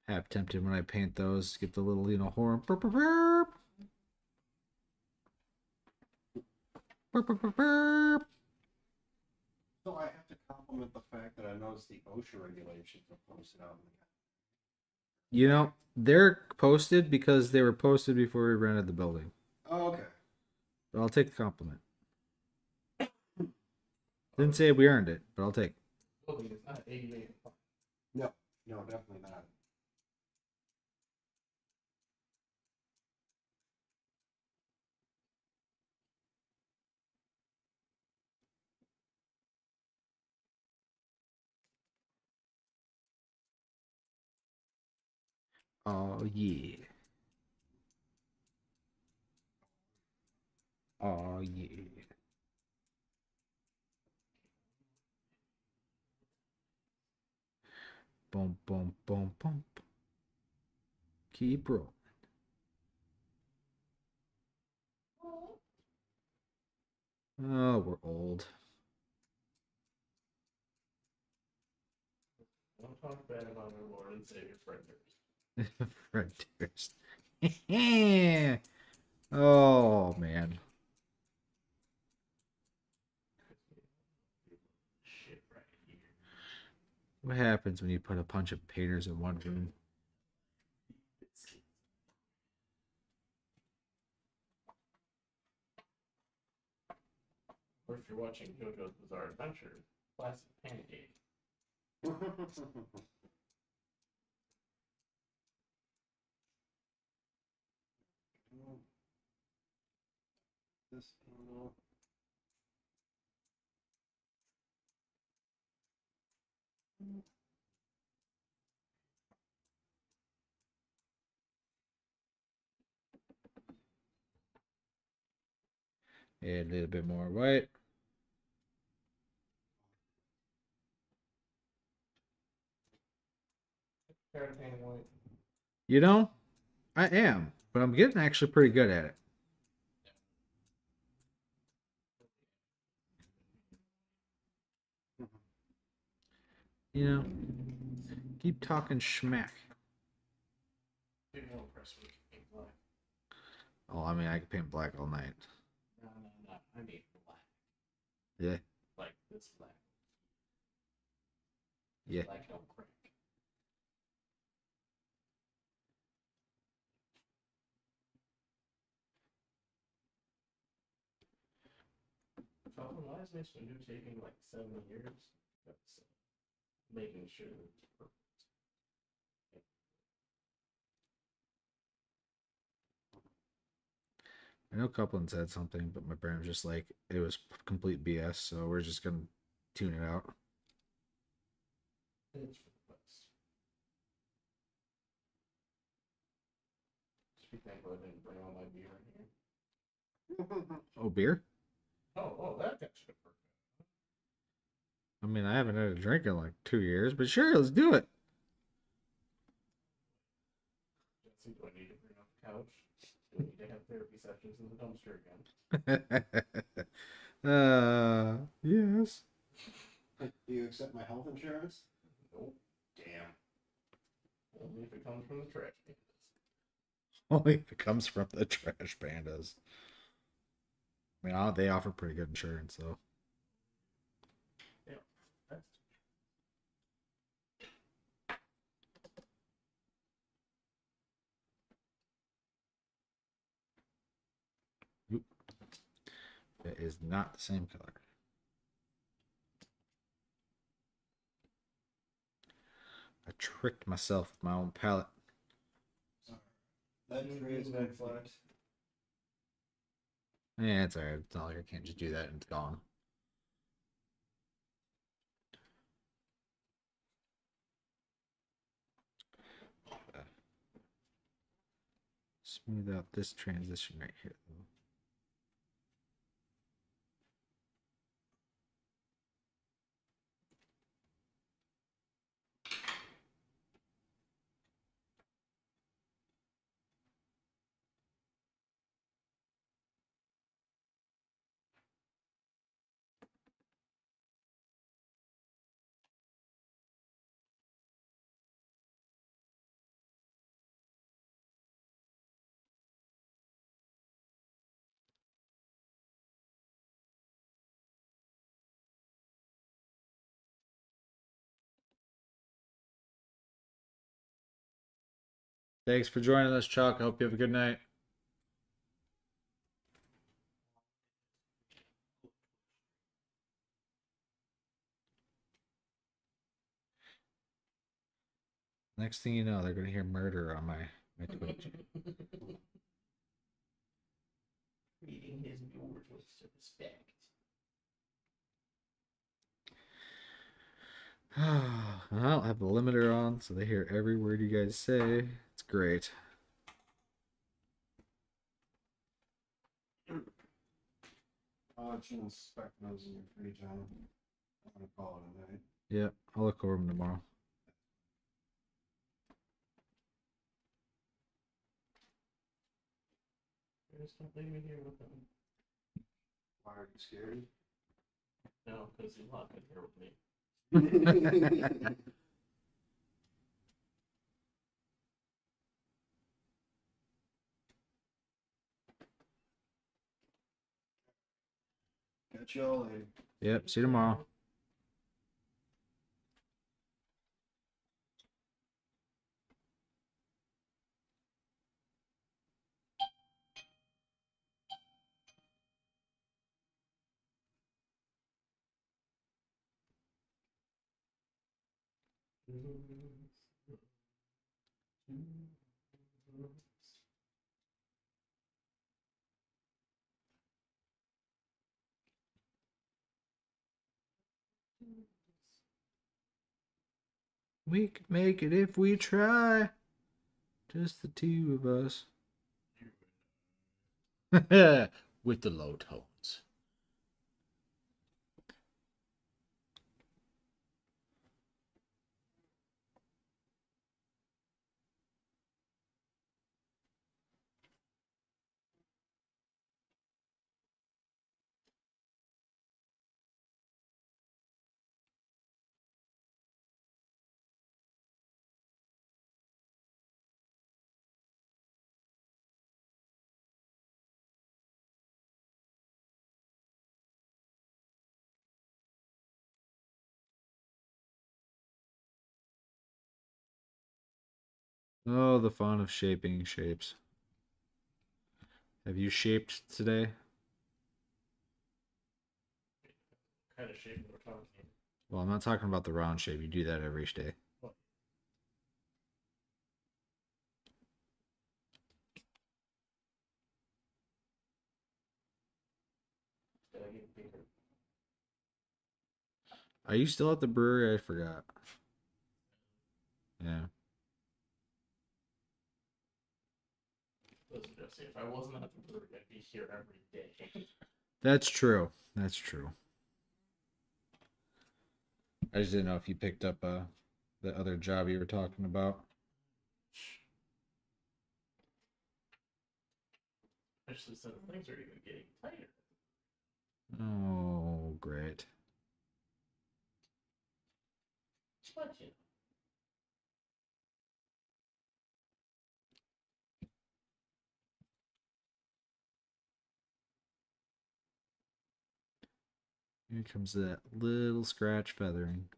Half tempted when I paint those, get the little, horn. Burp, burp, burp. Burp, burp, burp, burp. So I have to compliment the fact that I noticed the OSHA regulations are posted out in the They're posted because they were posted before we rented the building. Oh, okay. But I'll take the compliment. Didn't say we earned it, but I'll take it. Building is not 88. No, definitely not. Oh, yeah. Oh, yeah. Boom, boom, boom, boom. Keep rolling. Oh, we're old. Don't talk bad about our Lord and Savior Fred Durst. Fred Durst. Oh, man. Shit right here. What happens when you put a bunch of painters in one room? Or if you're watching JoJo's Bizarre Adventure, classic pancake. This panel. Add a little bit more white. Tired of painting white. You know, I am, but I'm getting actually pretty good at it. You know, keep talking schmack. People won't press me to paint black. Oh, I mean, I could paint black all night. No. I mean black. Yeah, Like this black. yeah. Black don't crack. Why is this one taking like 7 years? That's making sure that it's perfect. I know Coupland said something, but my brain was just like, it was complete BS, so we're just gonna tune it out. It's for the best. Speaking of, I didn't bring all my beer in here. Oh, beer? Oh, that got you perfect. I mean, I haven't had a drink in like 2 years, but sure, let's do it. Jesse, do I need to bring up the couch? Do I need to have therapy sessions in the dumpster again? Yes. Do you accept my health insurance? Nope. Damn. Only if it comes from the trash can. Only if it comes from the trash pandas. I mean, they offer pretty good insurance, though. Yeah, that's Oop. It is not the same color. I tricked myself with my own palette. That tree has been flipped. Yeah, it's alright. It's not like I can't just do that and it's gone. Smooth out this transition right here, though. Thanks for joining us, Chuck. I hope you have a good night. Next thing you know, they're gonna hear murder on my Twitch. reading his viewers with respect. I'll have the limiter on so they hear every word you guys say. It's great. I'll let you inspect those in your free time. I'm gonna call it a night. Yeah, I'll look over them tomorrow. Just don't leave me here with him. Why are you scared? No, because he's not in here with me. Catch y'all later. Yep, see you tomorrow. We can make it if we try. Just the two of us. With the low tones. Oh, the fun of shaping shapes. Have you shaped today? Kind of shape we're talking here. Well, I'm not talking about the round shape. You do that every day. What? Did I get bigger? Are you still at the brewery? I forgot. Yeah. Listen, Jesse, if I wasn't at the brewery, I'd be here every day. That's true. That's true. I just didn't know if you picked up the other job you were talking about. Especially since things are even getting tighter. Oh, great. But you know, Here comes that little scratch feathering.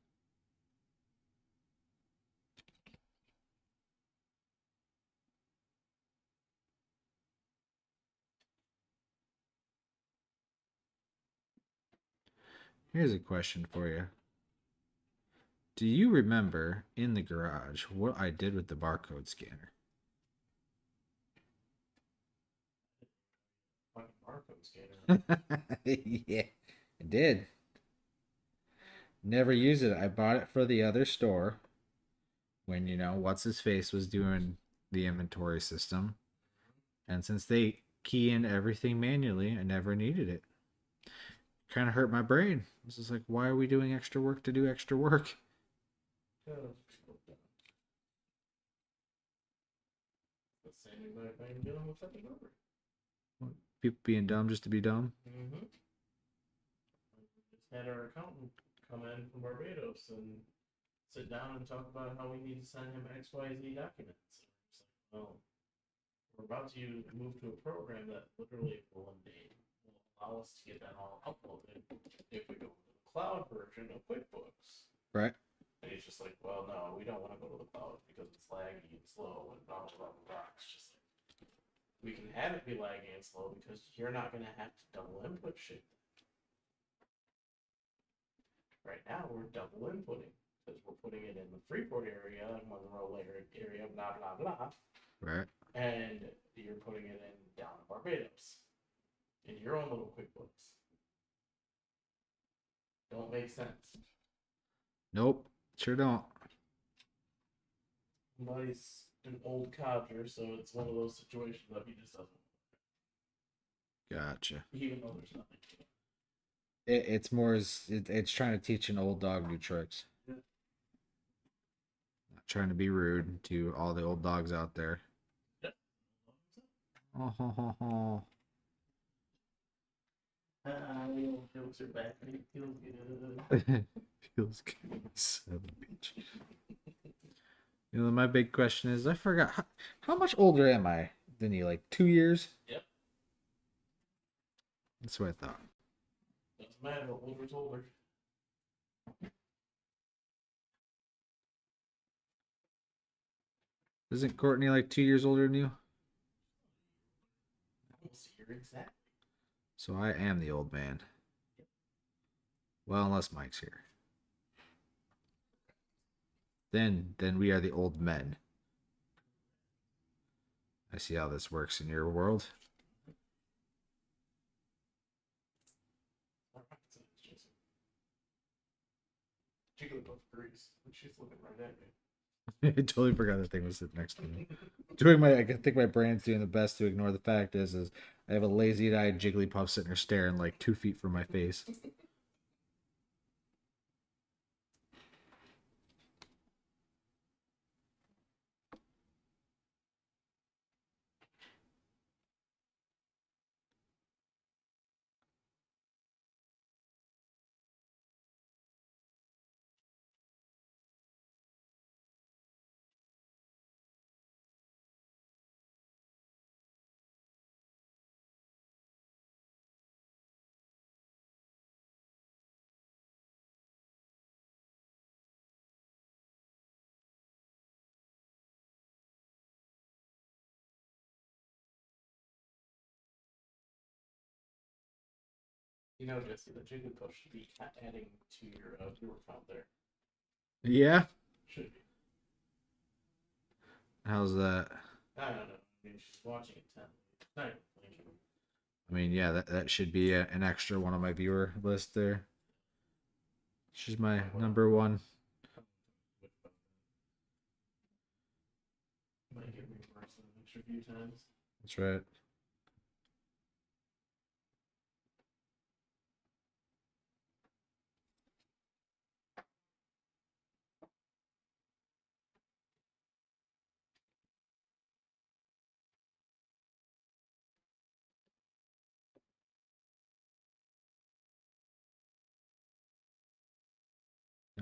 Here's a question for you. Do you remember in the garage what I did with the barcode scanner? fucking barcode scanner. Yeah, I did. Never use it. I bought it for the other store when, what's his face was doing the inventory system. And since they key in everything manually, I never needed it. Kind of hurt my brain. This is like, why are we doing extra work to do extra work? The same exact thing dealing with fucking over. People being dumb just to be dumb. Mm-hmm. Just had our accountant come in from Barbados and sit down and talk about how we need to send him XYZ documents. It's like, well, we're about to move to a program that literally one day will allow us to get that all uploaded if we go to the cloud version of QuickBooks. Right. And he's just like, well, no, we don't want to go to the cloud because it's laggy and slow and blah, blah, blah, blah. It's just like, we can have it be laggy and slow because you're not going to have to double input shit. Right now, we're double inputting because we're putting it in the Freeport area and Monroe area, blah, blah, blah. Right. And you're putting it in down in Barbados in your own little QuickBooks. Don't make sense. Nope. Sure don't. Somebody's an old codger, so it's one of those situations that he just doesn't. Gotcha. Even though there's nothing to it. It's more it's trying to teach an old dog new tricks. Yeah. Not trying to be rude to all the old dogs out there. Yeah. Oh, ho, ho, ho. The old jokes are back and it feels good. Feels good. Son of a bitch. My big question is, I forgot how much older am I than you? Like 2 years? Yep. That's what I thought. Doesn't matter, older's older. Isn't Courtney like 2 years older than you? Almost a year exactly. So I am the old man. Well, unless Mike's here. Then we are the old men. I see how this works in your world. Jigglypuff agrees. She's looking right at me. I totally forgot that thing was sitting next to me. I think my brain's doing the best to ignore the fact is I have a lazy-eyed Jigglypuff sitting there staring like 2 feet from my face. You know, Jesse, the Jigglypuff should be adding to your viewer count there. Yeah. Should be. How's that? I don't know. I mean, she's watching it 10. Not even blinking. I mean, yeah, that should be an extra one on my viewer list there. She's my number one. Might get reimbursed an extra few times. That's right.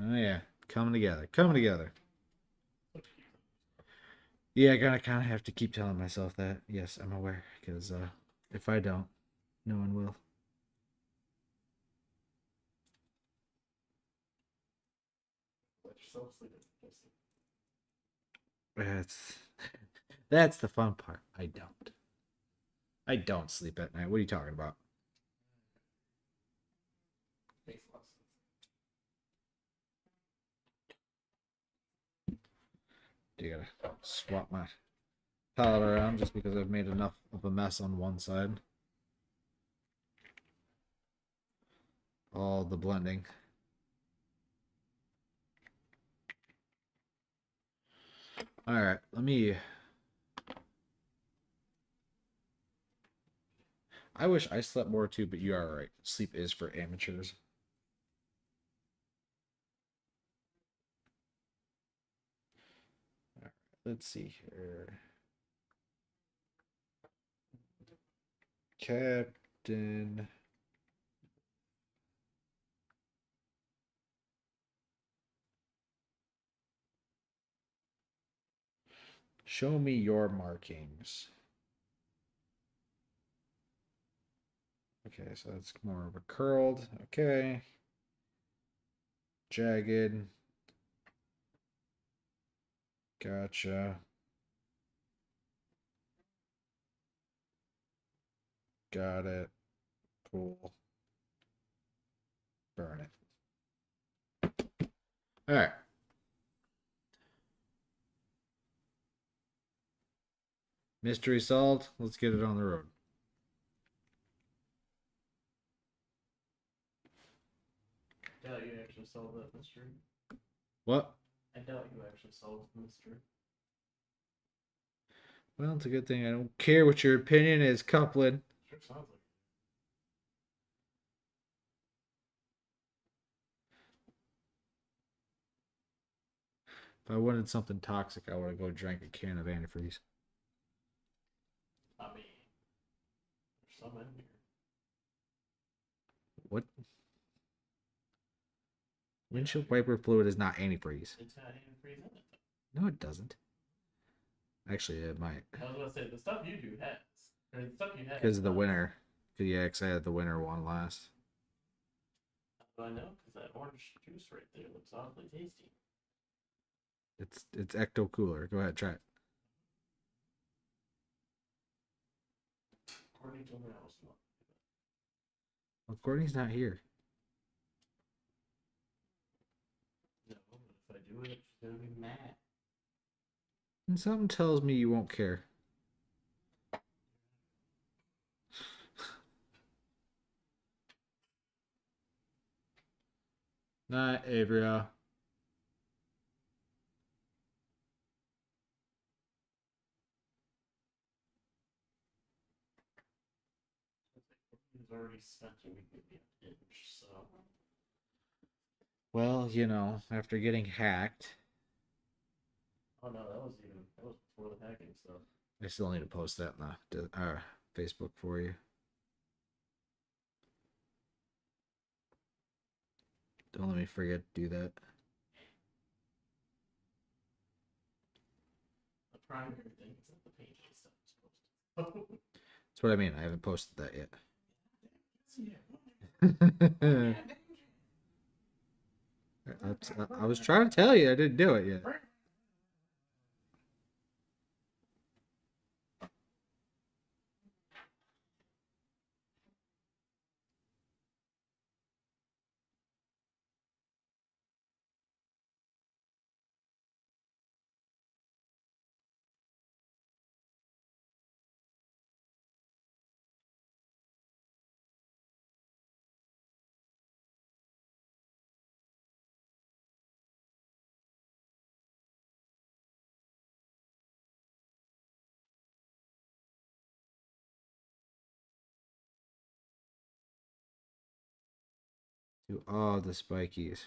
Oh yeah, coming together, coming together. Yeah, I gotta kind of have to keep telling myself that. Yes, I'm aware, because if I don't, no one will. Let yourself sleep it, Jesse. That's the fun part. I don't. I don't sleep at night. What are you talking about? Makes a lot of sense. You gotta swap my palette around just because I've made enough of a mess on one side. All the blending. All right, let me. I wish I slept more too, but you are right. Sleep is for amateurs. All right, let's see here. Captain. Show me your markings. Okay, so that's more of a curled. Okay. Jagged. Gotcha. Got it. Cool. Burn it. All right. Mystery solved. Let's get it on the road. I doubt you actually solved that mystery. What? I doubt you actually solved the mystery. Well, it's a good thing I don't care what your opinion is, Coupling. Sure sounds like If I wanted something toxic, I would have go drink a can of antifreeze. I mean, there's some in here. What? Windshield wiper fluid is not antifreeze. It's got antifreeze in it. No, it doesn't. Actually, it might. I was gonna say the stuff you do has, or the stuff you had. Because of the winter. Yeah, because I had the winter one last. How do I know? Because that orange juice right there looks awfully tasty. It's ecto cooler. Go ahead, try it. Courtney told me I was not. Well, Courtney's not here. No, but if I do it, she's gonna be mad. And something tells me you won't care. Night, Avria. He's already spent a week with me on Hinge, so. Well, after getting hacked, Oh no, that was before the hacking stuff. I still need to post that in the Facebook for you. Don't let me forget to do that. The primary thing is that the painting stuff is posted. That's what I mean. I haven't posted that yet. I was trying to tell you I didn't do it yet. Do all the spikies.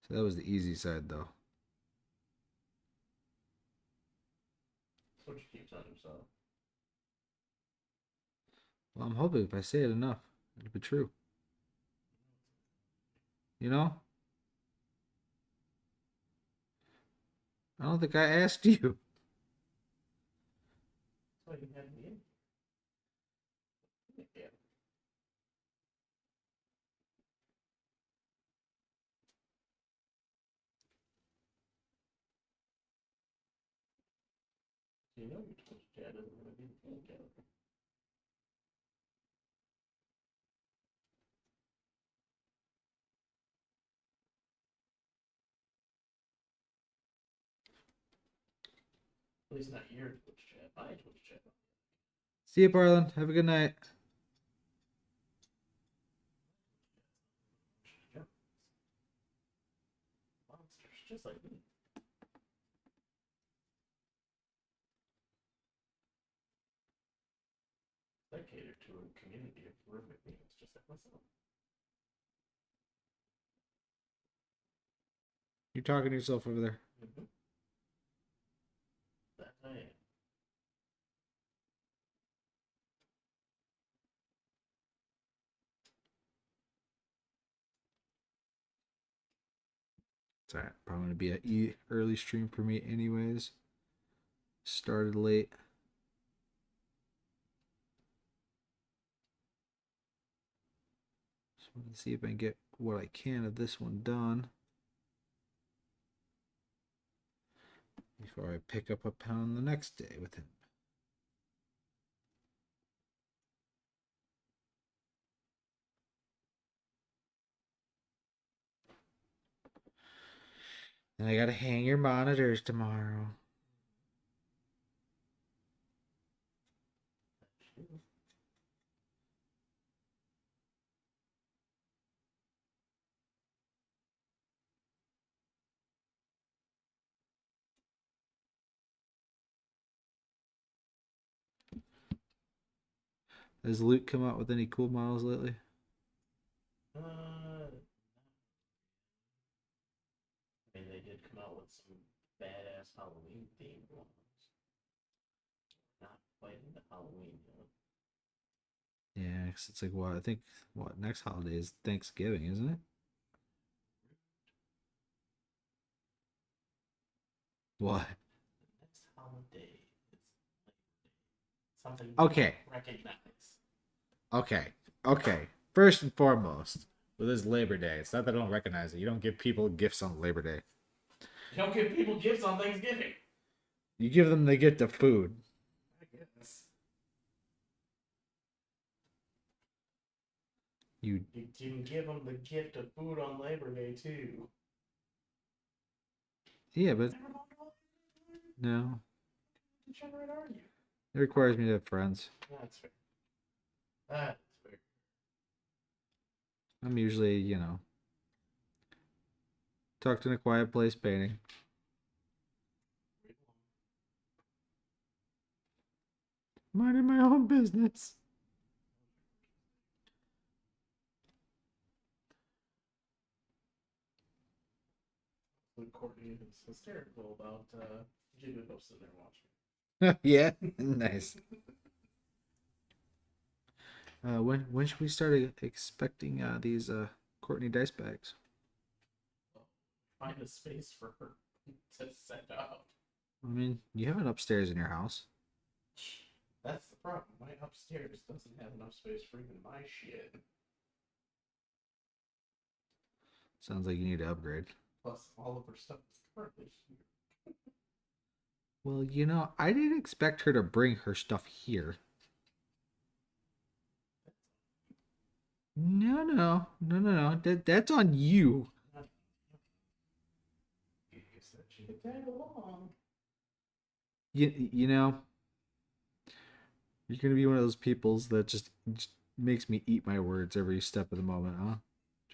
So that was the easy side, though. Switch keeps on himself. Well, I'm hoping if I say it enough, it'll be true. You know? I don't think I asked you. That's why you had me in. Yeah. You know your Twitch chat isn't going to be the full chat. At least not your Twitch chat. My Twitch chat. See you, Barlin. Have a good night. Monsters, just like me. I cater to a community of horrific beings, just like myself. You're talking to yourself over there. Mm-hmm. That I am. It's alright. Probably gonna be an early stream for me, anyways. Started late. Just want to see if I can get what I can of this one done before I pick up a pound the next day with him. And I gotta hang your monitors tomorrow. Has Luke come out with any cool models lately? I mean, they did come out with some badass Halloween themed ones. Not quite into Halloween yet. Yeah, 'cause it's like what I think. What next holiday is Thanksgiving, isn't it? What? The next holiday is something you Okay. don't recognize. Okay. First and foremost, with this Labor Day, it's not that I don't recognize it. You don't give people gifts on Labor Day. You don't give people gifts on Thanksgiving. You give them the gift of food. I guess. You You can give them the gift of food on Labor Day, too. yeah, but Never gone to Labor Day? no. Degenerate are you? It requires me to have friends. That's fair. That's fair. I'm usually, tucked in a quiet place painting. Minding my own business. Courtney is hysterical about Jigglypuff sitting there watching. Yeah, nice. When should we start expecting these Courtney dice bags? Find a space for her to set up. I mean, you have it upstairs in your house. That's the problem. My upstairs doesn't have enough space for even my shit. Sounds like you need to upgrade. Plus, all of her stuff is currently here. Well, I didn't expect her to bring her stuff here. No. That's on you. You said she could tag along. You know, you're gonna be one of those peoples that just makes me eat my words every step of the moment, huh?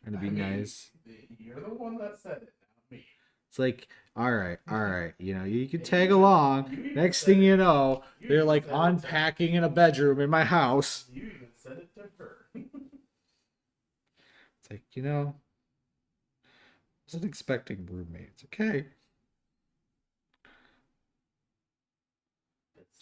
Trying to be nice. You're the one that said it, not me. It's like all right, all right. You know, you can You tag even- along. you even Next said thing it- you know, you they're even like said it to- unpacking in a bedroom in my house. You even said it to her. It's like, you know, I wasn't expecting roommates. Okay.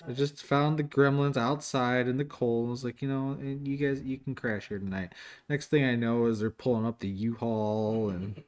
I just found the gremlins outside in the cold. I was like, you know, and you guys, you can crash here tonight. Next thing I know is they're pulling up the U-Haul and is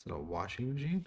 it a washing machine?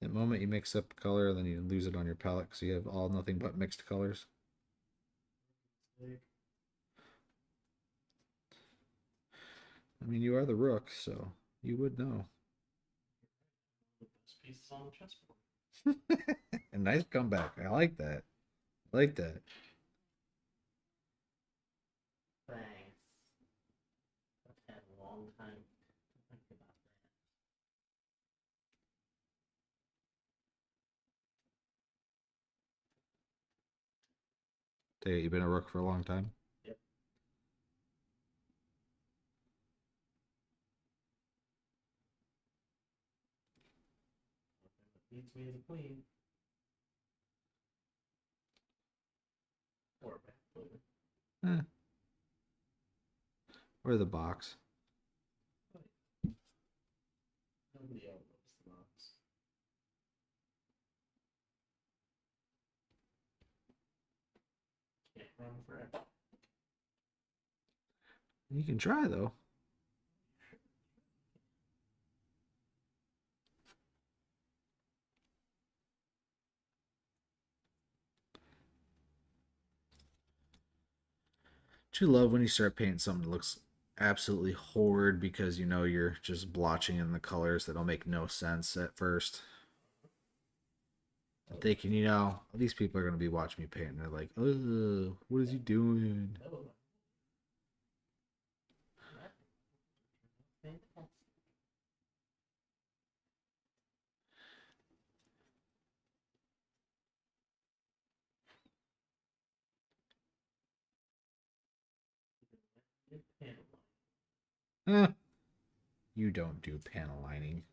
The moment you mix up color, then you lose it on your palette because you have all nothing but mixed colors. I mean, you are the rook, so you would know. Pieces on the chessboard. A nice comeback. I like that. I like that. Thanks. I've had a long time to think about that. You've been a rook for a long time. Yep. Beats me as a queen. Or a back player. Eh. Or the box. Nobody outloves the box. Can't run forever. You can try though. Do you love when you start painting something that looks absolutely horrid because you know you're just blotching in the colors that'll make no sense at first? And thinking, you know, these people are gonna be watching me paint and they're like, oh, what is he doing? Fantastic. Eh, you don't do panel lining.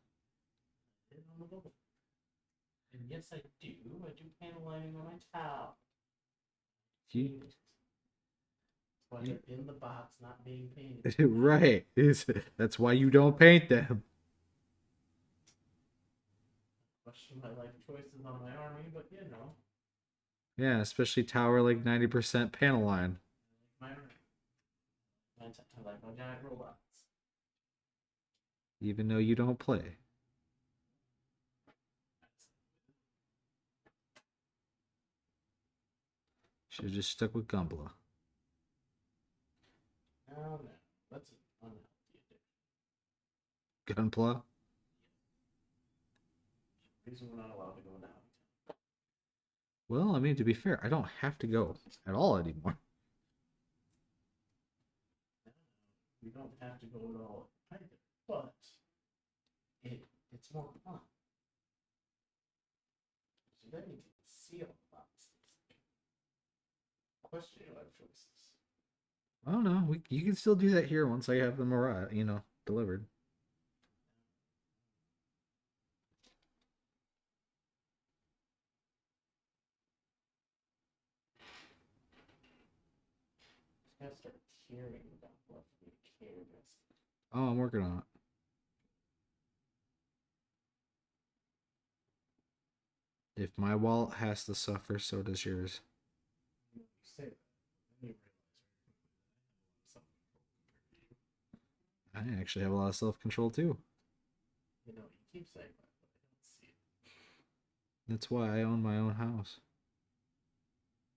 And yes, I do. I do panel lining on my towel. You, Why they're in the box, not being painted. right. That's why you don't paint them. Question my life choices on my army, but you know, Yeah, especially tower like 90% panel line. my army. I like my giant robots. Even though you don't play. Should have just stuck with Gumbla. Oh no, that's an unhealthy addiction. Gunpla? Reason we're not allowed to go now. Well, I mean, to be fair, I don't have to go at all anymore. We don't have to go at all either, but it's more fun. So then you can see all the boxes. Question your life choices. I don't know. You can still do that here once I have them arrived, delivered. I gotta start hearing about what we canvas. Oh, I'm working on it. If my wallet has to suffer, so does yours. You say that, then you realize something. I actually have a lot of self-control too. You know, you keep saying that, but I don't see it. That's why I own my own house.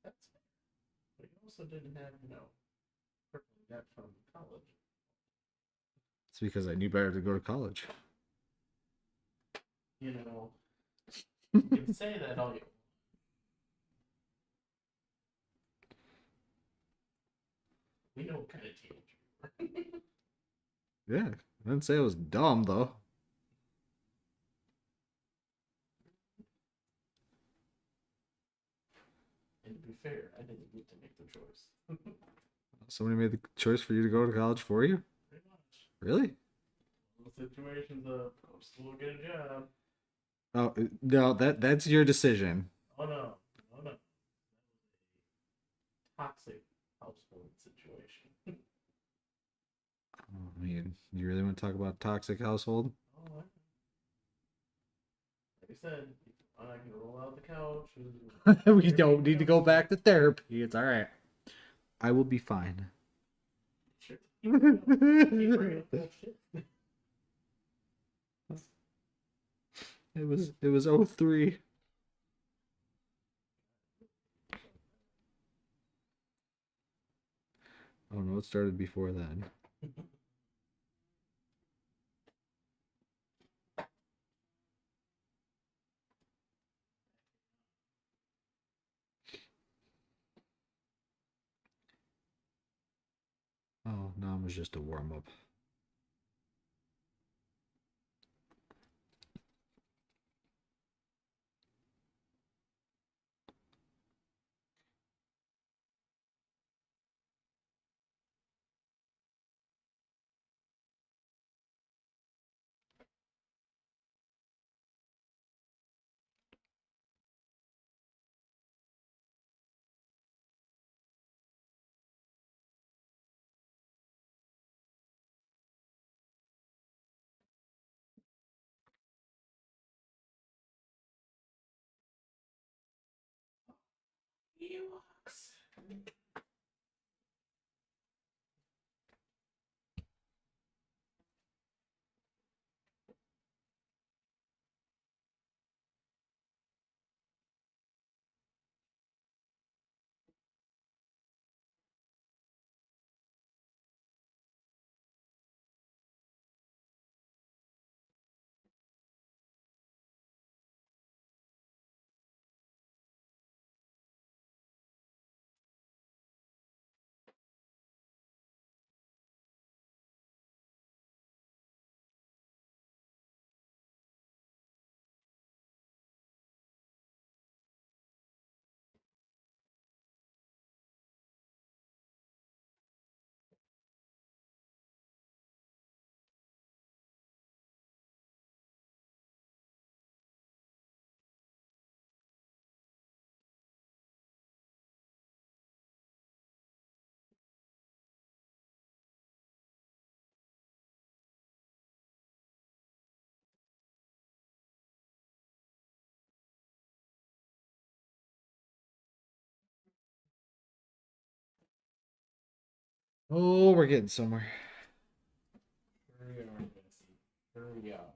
That's fair. But you also didn't have, you know, crippling debt from college. It's because I knew better to go to college. You know, you can say that all you want. We know what kind of teenager you were. Yeah, I didn't say I was dumb though. And to be fair, I didn't get to make the choice. Somebody made the choice for you to go to college for you? Pretty much. Really? The situations of go to school, get a job. Oh no, that's your decision. Oh no, oh no. Toxic household situation. Oh, I mean, you really want to talk about toxic household? Oh, like I said, I can roll out the couch. We don't need to go back to therapy. It's all right. I will be fine. Sure. Keep bringing up that shit. It was 03. Oh no, it started before then. Oh, no, it was just a warm up. Ewoks. Oh, we're getting somewhere. Here we are, Jesse. Here we are.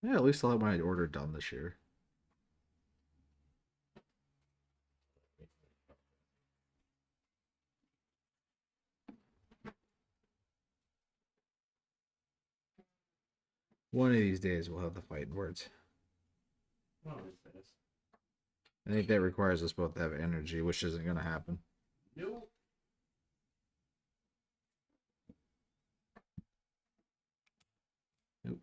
Yeah, at least I'll have my order done this year. One of these days we'll have the fighting words. One of these days. I think that requires us both to have energy, which isn't going to happen. Nope. Nope.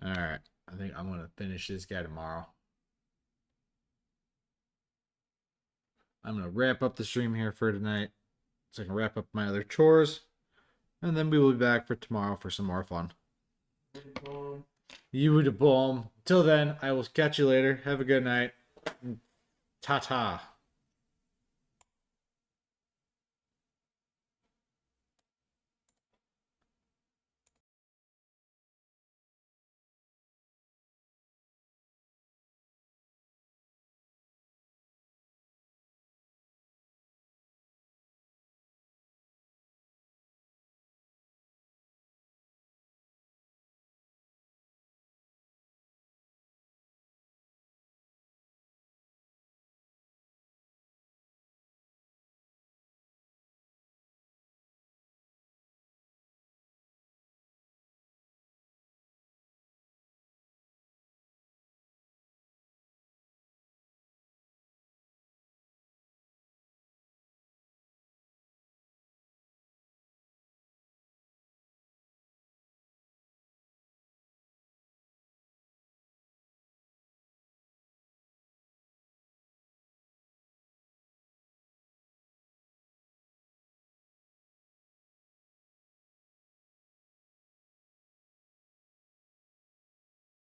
All right. I think I'm going to finish this guy tomorrow. I'm going to wrap up the stream here for tonight so I can wrap up my other chores. And then we will be back for tomorrow for some more fun. You the bomb. Till then, I will catch you later. Have a good night. Ta ta.